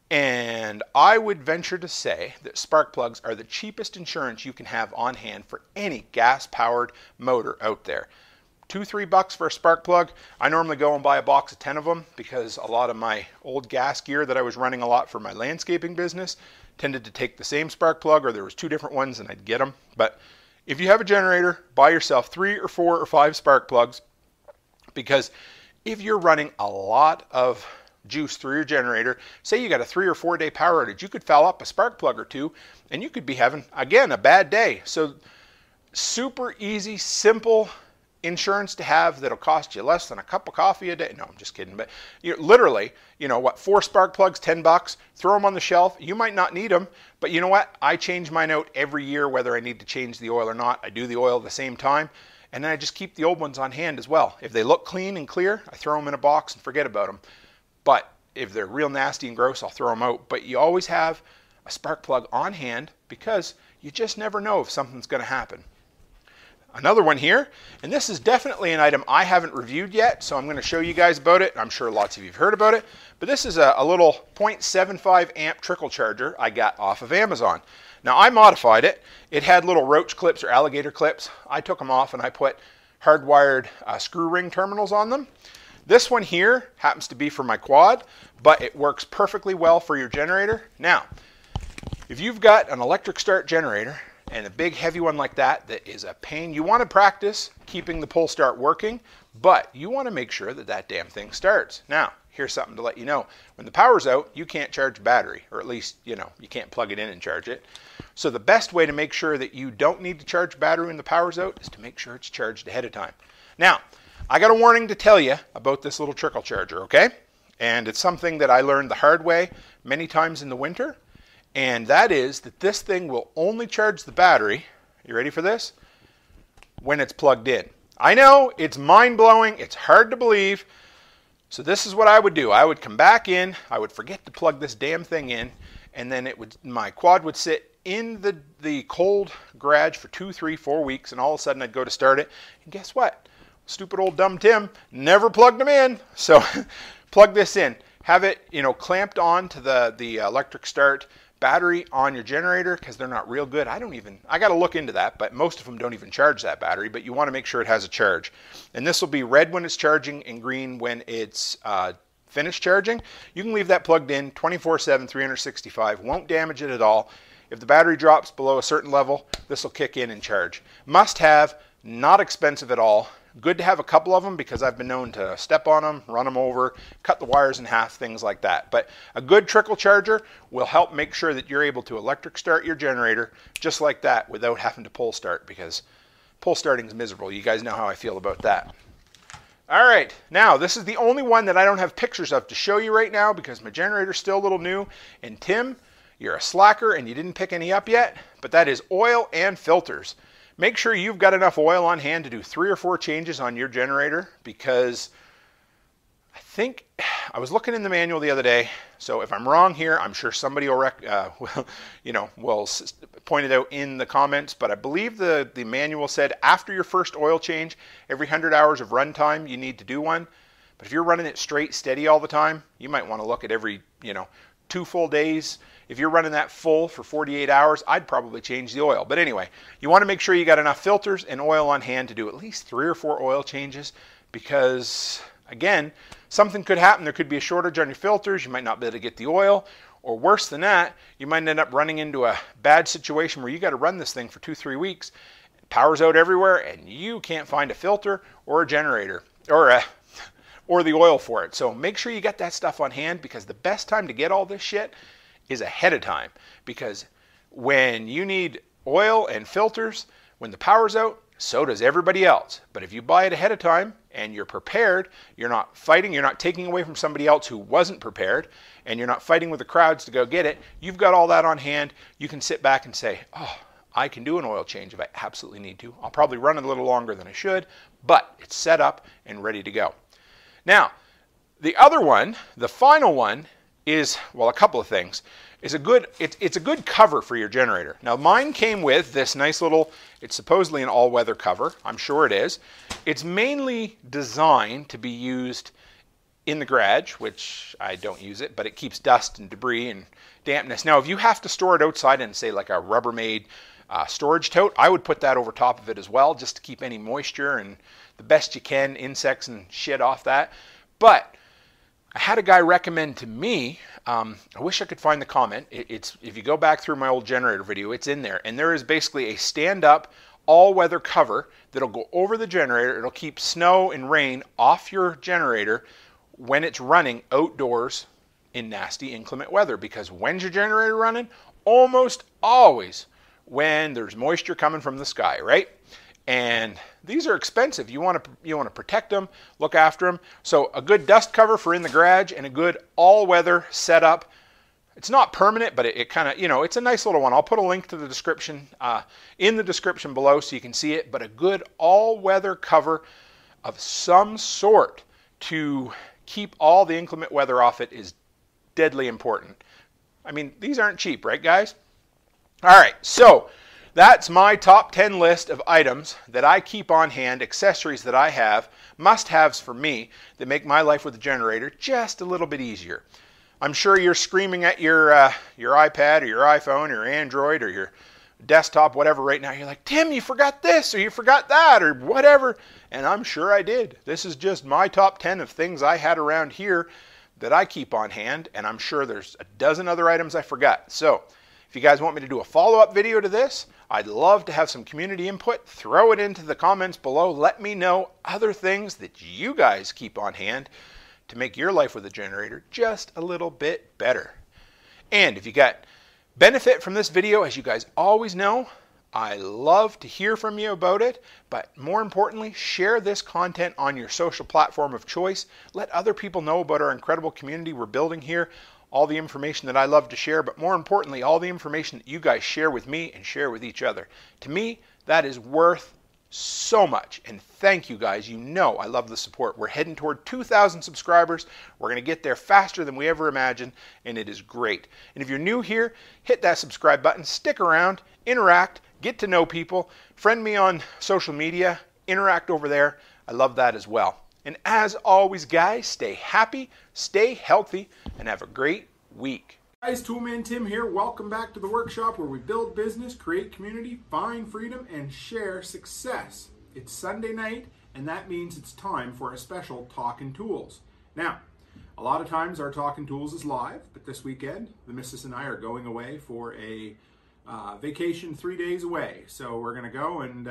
And I would venture to say that spark plugs are the cheapest insurance you can have on hand for any gas-powered motor out there. $2-3 for a spark plug. I normally go and buy a box of 10 of them because a lot of my old gas gear that I was running a lot for my landscaping business tended to take the same spark plug, or there was two different ones and I'd get them. But if you have a generator, buy yourself 3 or 4 or 5 spark plugs, because if you're running a lot of juice through your generator, say you got a 3 or 4 day power outage, you could foul up a spark plug or two and you could be having, again, a bad day. So super easy, simple insurance to have that'll cost you less than a cup of coffee a day. No, I'm just kidding. But literally, 4 spark plugs, $10, throw them on the shelf. You might not need them, but you know what? I change mine out every year, whether I need to change the oil or not. I do the oil at the same time, and then I just keep the old ones on hand as well. If they look clean and clear, I throw them in a box and forget about them. But if they're real nasty and gross, I'll throw them out. But you always have a spark plug on hand because you just never know if something's going to happen. Another one here, and this is definitely an item I haven't reviewed yet, so I'm going to show you guys about it. I'm sure lots of you have heard about it, but this is a little 0.75 amp trickle charger I got off of Amazon. Now I modified it. It had little roach clips or alligator clips. I took them off and I put hardwired screw ring terminals on them. This one here happens to be for my quad, but it works perfectly well for your generator. Now, if you've got an electric start generator, and a big heavy one like that is a pain, you want to practice keeping the pull start working, but you want to make sure that that damn thing starts. Now, here's something to let you know. When the power's out, you can't charge a battery, or at least, you can't plug it in and charge it. So the best way to make sure that you don't need to charge a battery when the power's out is to make sure it's charged ahead of time. Now, I got a warning to tell you about this little trickle charger, okay? And it's something that I learned the hard way many times in the winter. And that is that this thing will only charge the battery, you ready for this? When it's plugged in. I know, it's mind-blowing, it's hard to believe. So this is what I would do. I would come back in, I would forget to plug this damn thing in, and then my quad would sit in the cold garage for 2, 3, 4 weeks, and all of a sudden I'd go to start it, and guess what? Stupid old dumb Tim never plugged them in. So plug this in. Have it, clamped on to the electric start battery on your generator, because they're not real good. I got to look into that, but most of them don't even charge that battery, but you want to make sure it has a charge. And this will be red when it's charging and green when it's finished charging. You can leave that plugged in 24/7, 365, won't damage it at all. If the battery drops below a certain level, this will kick in and charge. Must have, not expensive at all, Good to have a couple of them because I've been known to step on them, run them over, cut the wires in half, things like that. But a good trickle charger will help make sure that you're able to electric start your generator just like that without having to pull start, because pull starting is miserable. You guys know how I feel about that. All right, now this is the only one that I don't have pictures of to show you right now because my generator's still a little new. And Tim, you're a slacker and you didn't pick any up yet, but that is oil and filters. Make sure you've got enough oil on hand to do 3 or 4 changes on your generator, because I think I was looking in the manual the other day. So if I'm wrong here, I'm sure somebody will will point it out in the comments. But I believe the manual said after your first oil change, every 100 hours of runtime, you need to do one. But if you're running it straight, steady all the time, you might want to look at every 2 full days. If you're running that full for 48 hours, I'd probably change the oil. But anyway, you want to make sure you got enough filters and oil on hand to do at least 3 or 4 oil changes, because again, something could happen. There could be a shortage on your filters. You might not be able to get the oil, or worse than that, you might end up running into a bad situation where you got to run this thing for 2-3 weeks. Power's out everywhere and you can't find a filter or a generator or the oil for it. So make sure you got that stuff on hand, because the best time to get all this shit is ahead of time. Because when you need oil and filters, when the power's out, so does everybody else. But if you buy it ahead of time and you're prepared, you're not fighting, you're not taking away from somebody else who wasn't prepared, and you're not fighting with the crowds to go get it, you've got all that on hand. You can sit back and say, oh, I can do an oil change if I absolutely need to. I'll probably run it a little longer than I should, but it's set up and ready to go. Now, the other one, the final one, is, well, a couple of things. It's a good cover for your generator. Now, mine came with this nice little, it's supposedly an all-weather cover. I'm sure it is. It's mainly designed to be used in the garage, which I don't use it, but it keeps dust and debris and dampness. Now, if you have to store it outside in, say, like a Rubbermaid storage tote, I would put that over top of it as well, just to keep any moisture and the best you can, insects and shit off that. But I had a guy recommend to me, I wish I could find the comment. If you go back through my old generator video, it's in there. And there is basically a stand-up all-weather cover that'll go over the generator. It'll keep snow and rain off your generator when it's running outdoors in nasty inclement weather. Because when's your generator running? Almost always when there's moisture coming from the sky, right? And these are expensive. You want to protect them, look after them. So a good dust cover for in the garage and a good all-weather setup. It's not permanent, but it kind of, it's a nice little one. I'll put a link to the description in the description below so you can see it. But a good all-weather cover of some sort to keep all the inclement weather off it is deadly important. I mean, these aren't cheap, right, guys? All right, so that's my top 10 list of items that I keep on hand, accessories that I have, must-haves for me that make my life with the generator just a little bit easier. I'm sure you're screaming at your iPad or your iPhone or your Android or your desktop, whatever, right now. You're like, Tim, you forgot this or you forgot that or whatever. And I'm sure I did. This is just my top 10 of things I had around here that I keep on hand, and I'm sure there's a dozen other items I forgot. So if you guys want me to do a follow-up video to this, I'd love to have some community input. Throw it into the comments below. Let me know other things that you guys keep on hand to make your life with a generator just a little bit better. And if you got benefit from this video, as you guys always know, I love to hear from you about it, but more importantly, share this content on your social platform of choice. Let other people know about our incredible community we're building here, all the information that I love to share, but more importantly, all the information that you guys share with me and share with each other. To me, that is worth so much, and thank you guys. You know I love the support. We're heading toward 2,000 subscribers. We're going to get there faster than we ever imagined, and it is great. And if you're new here, hit that subscribe button, stick around, interact, get to know people, friend me on social media, interact over there. I love that as well. And as always, guys, stay happy, stay healthy, and have a great week. Guys, Toolman Tim here. Welcome back to the workshop where we build business, create community, find freedom, and share success. It's Sunday night, and that means it's time for a special Talkin' Tools. Now, a lot of times our Talkin' Tools is live, but this weekend, the missus and I are going away for a vacation 3 days away. So we're going to go and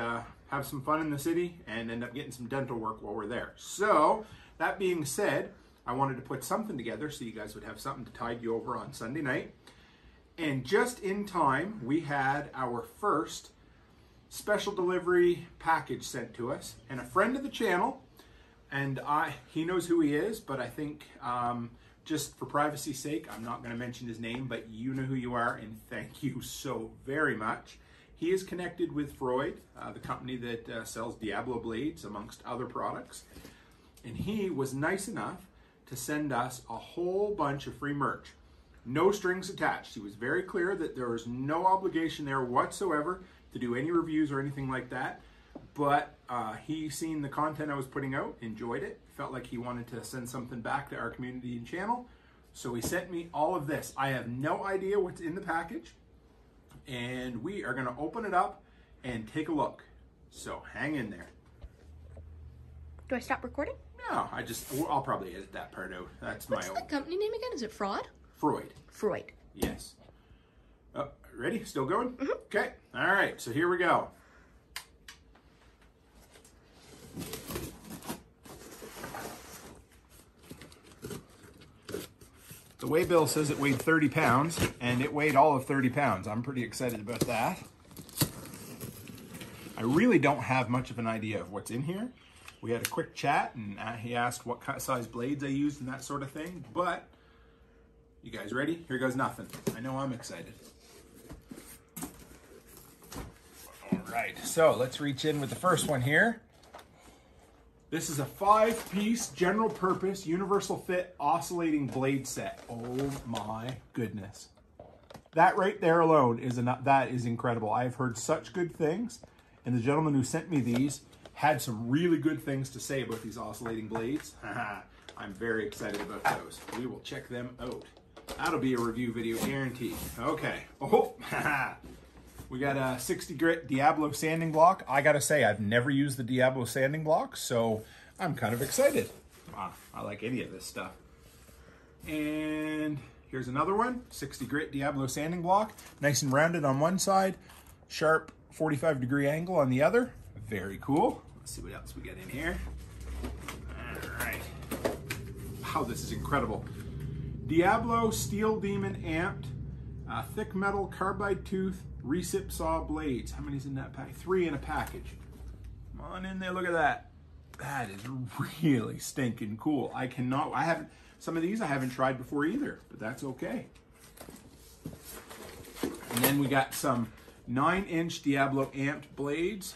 have have some fun in the city and end up getting some dental work while we're there. So that being said, I wanted to put something together so you guys would have something to tide you over on Sunday night. And just in time, we had our first special delivery package sent to us, and a friend of the channel, and he knows who he is, but I think just for privacy's sake, I'm not going to mention his name, but you know who you are, and thank you so very much. He is connected with FREUD, the company that sells DIABLO blades, amongst other products, and he was nice enough to send us a whole bunch of free merch. No strings attached. He was very clear that there was no obligation there whatsoever to do any reviews or anything like that, but he seen the content I was putting out, enjoyed it, felt like he wanted to send something back to our community and channel, so he sent me all of this. I have no idea what's in the package, and we are going to open it up and take a look. So hang in there. Do I stop recording? No, I'll probably edit that part out. That's my own. What's the company name again? Is it FREUD? FREUD. FREUD. Yes. Oh, ready? Still going? Mm-hmm. Okay. All right. So here we go. The weigh bill says it weighed 30 pounds, and it weighed all of 30 pounds. I'm pretty excited about that. I really don't have much of an idea of what's in here. We had a quick chat, and he asked what size blades I used and that sort of thing, but you guys ready? Here goes nothing. I know I'm excited. All right, so let's reach in with the first one here. This is a 5-piece general purpose universal fit oscillating blade set. Oh my goodness. That right there alone that is incredible. I've heard such good things, and the gentleman who sent me these had some really good things to say about these oscillating blades. I'm very excited about those. We will check them out. That'll be a review video guaranteed. Okay. Oh, we got a 60 grit DIABLO sanding block. I gotta say, I've never used the DIABLO sanding block, so I'm kind of excited. Wow, I like any of this stuff. And here's another one, 60 grit DIABLO sanding block. Nice and rounded on one side, sharp 45-degree angle on the other. Very cool. Let's see what else we got in here. All right. Wow, this is incredible. DIABLO Steel Demon Amped, thick metal carbide tooth recip saw blades. How many's in that pack? 3 in a package. Come on in there, look at that. That is really stinking cool. Some of these I haven't tried before either, but that's okay. And then we got some 9-inch DIABLO amped blades.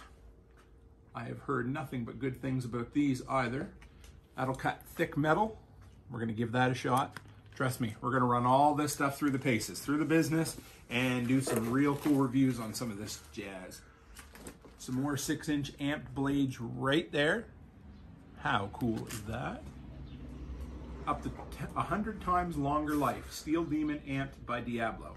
I have heard nothing but good things about these either. That'll cut thick metal. We're gonna give that a shot. Trust me, we're gonna run all this stuff through the paces, through the business, and do some real cool reviews on some of this jazz. Some more 6-inch amped blades right there. How cool is that? Up to 100 times longer life. Steel Demon Amped by DIABLO.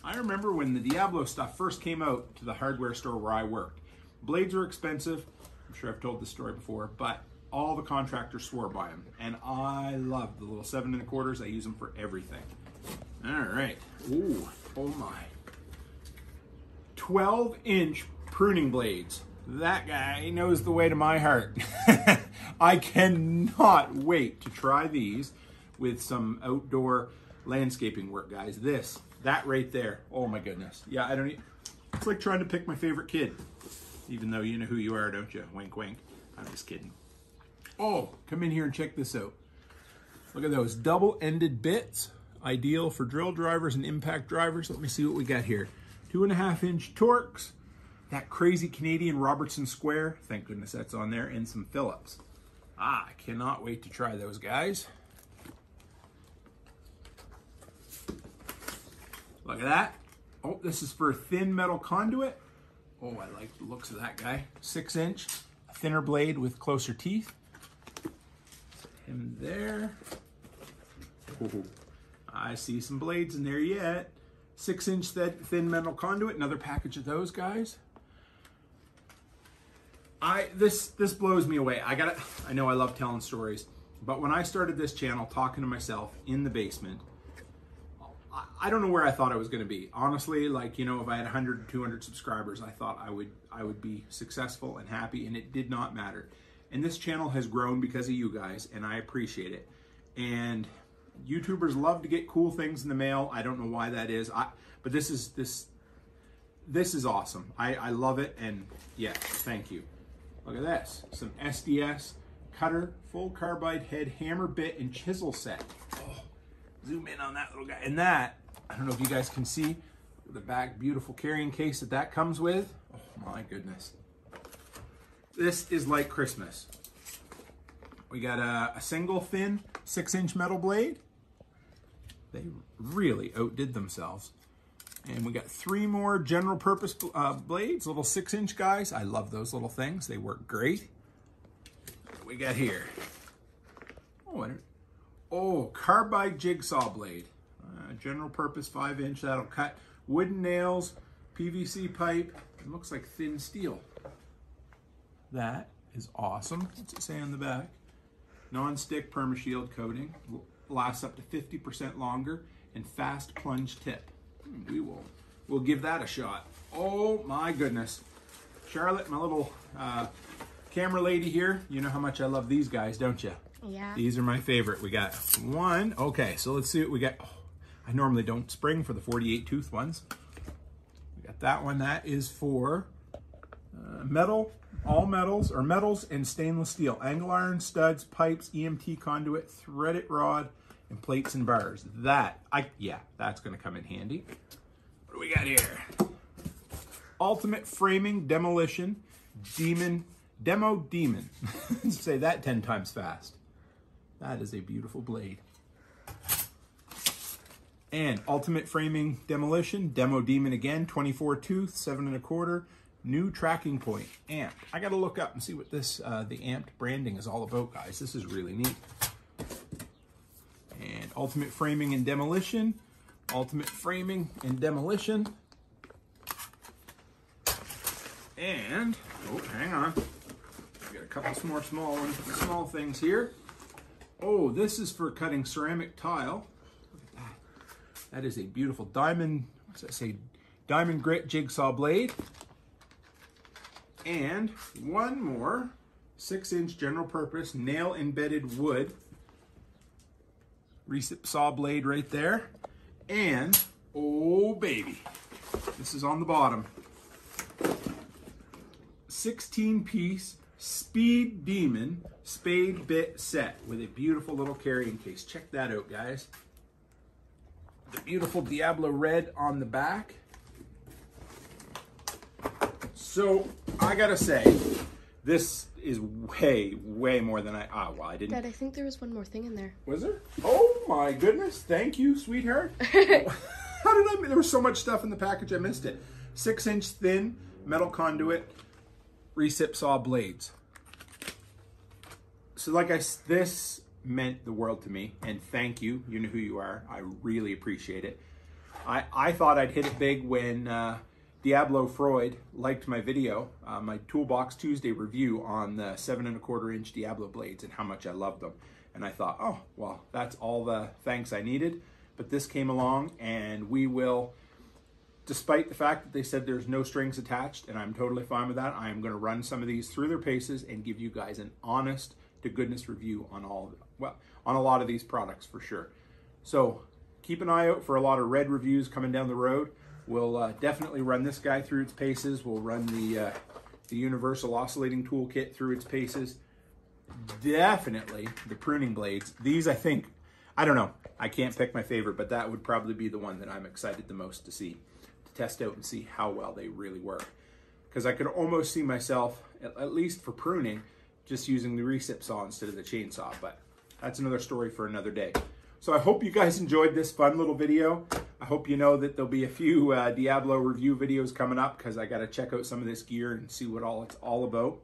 I remember when the DIABLO stuff first came out to the hardware store where I worked. Blades were expensive. I'm sure I've told this story before, but all the contractors swore by them. And I love the little 7 1/4s. I use them for everything. All right. Ooh, oh my. 12-inch pruning blades. That guy knows the way to my heart. I cannot wait to try these with some outdoor landscaping work, guys. That right there. Oh my goodness. Yeah, it's like trying to pick my favorite kid. Even though you know who you are, don't you? Wink, wink. I'm just kidding. Oh, come in here and check this out. Look at those double-ended bits. Ideal for drill drivers and impact drivers. Let me see what we got here. 2.5-inch Torx. That crazy Canadian Robertson square. Thank goodness that's on there. And some Phillips. I cannot wait to try those, guys. Look at that. Oh, this is for a thin metal conduit. Oh, I like the looks of that guy. 6-inch, a thinner blade with closer teeth. Set him there. Oh, I see some blades in there yet. 6-inch thin metal conduit, another package of those guys. This blows me away. I know I love telling stories, but when I started this channel talking to myself in the basement, I don't know where I thought I was going to be. Honestly, like, you know, if I had 100, 200 subscribers, I thought I would be successful and happy, and it did not matter. And this channel has grown because of you guys, and I appreciate it. And YouTubers love to get cool things in the mail. I don't know why that is. But this is awesome. I love it, and yeah, thank you. Look at this. Some SDS cutter, full carbide head, hammer bit, and chisel set. Oh, zoom in on that little guy. And that, I don't know if you guys can see the back beautiful carrying case that comes with. Oh my goodness. This is like Christmas. We got a single thin 6-inch metal blade. They really outdid themselves. And we got 3 more general purpose blades, little 6-inch guys. I love those little things. They work great. What we got here? Oh, carbide jigsaw blade. General purpose 5-inch. That'll cut wooden nails, PVC pipe. It looks like thin steel. That is awesome. What's it say on the back? Non-stick perma-shield coating. Lasts up to 50% longer, and fast plunge tip. We'll give that a shot. Oh my goodness. Charlotte, my little camera lady here, you know how much I love these guys, don't you? Yeah. These are my favorite. We got one. Okay, so let's see what we got. Oh, I normally don't spring for the 48 tooth ones. We got that one. That is for metal, all metals, or metals and stainless steel. Angle iron, studs, pipes, EMT conduit, threaded rod, and plates and bars. Yeah, that's gonna come in handy. What do we got here? Ultimate framing demolition demo demon. Say that 10 times fast. That is a beautiful blade. And ultimate framing demolition demo demon again, 24 tooth, 7 1/4. New tracking point, amped. I gotta look up and see what this, the amped branding is all about, guys. This is really neat. And ultimate framing and demolition. Ultimate framing and demolition. And, oh, hang on. Got a couple more small things here. Oh, this is for cutting ceramic tile. Look at that. That is a beautiful diamond, what's that say? Diamond grit jigsaw blade. And one more 6-inch general purpose nail embedded wood recip saw blade right there. And oh baby, this is on the bottom, 16-piece Speed Demon spade bit set with a beautiful little carrying case. Check that out, guys. The beautiful Diablo red on the back. So I gotta say, this is way more than I didn't. Dad, I think there was one more thing in there. Was there? Oh my goodness! Thank you, sweetheart. How did there was so much stuff in the package, I missed it. 6-inch thin metal conduit recip saw blades. So this meant the world to me, and thank you. You know who you are. I really appreciate it. I thought I'd hit it big when DIABLO FREUD liked my video, my Toolbox Tuesday review on the 7 1/4-inch DIABLO blades and how much I loved them. And I thought, oh, well, that's all the thanks I needed. But this came along, and we will, despite the fact that they said there's no strings attached, and I'm totally fine with that, I am going to run some of these through their paces and give you guys an honest to goodness review on on a lot of these products for sure. So keep an eye out for a lot of red reviews coming down the road. We'll definitely run this guy through its paces. We'll run the universal oscillating toolkit through its paces. Definitely the pruning blades. These, I think, I don't know. I can't pick my favorite, but that would probably be the one that I'm excited the most to see, to test out and see how well they really work. Because I could almost see myself, at least for pruning, just using the recip saw instead of the chainsaw. But that's another story for another day. So I hope you guys enjoyed this fun little video. I hope you know that there'll be a few DIABLO review videos coming up because I got to check out some of this gear and see what it's all about.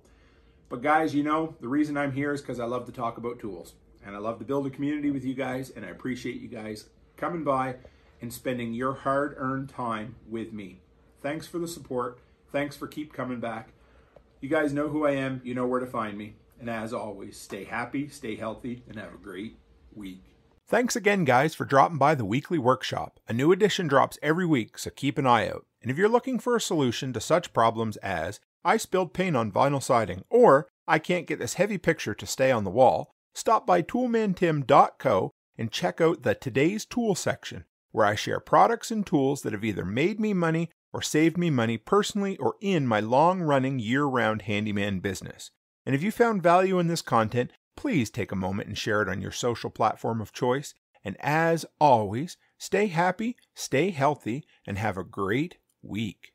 But guys, you know, the reason I'm here is because I love to talk about tools. And I love to build a community with you guys, and I appreciate you guys coming by and spending your hard-earned time with me. Thanks for the support. Thanks for keep coming back. You guys know who I am. You know where to find me. And as always, stay happy, stay healthy, and have a great week. Thanks again, guys, for dropping by the weekly workshop. A new edition drops every week, so keep an eye out. And if you're looking for a solution to such problems as, I spilled paint on vinyl siding, or I can't get this heavy picture to stay on the wall, stop by toolmantim.co and check out the Today's Tool section, where I share products and tools that have either made me money or saved me money personally or in my long-running year-round handyman business. And if you found value in this content, please take a moment and share it on your social platform of choice. And as always, stay happy, stay healthy, and have a great week.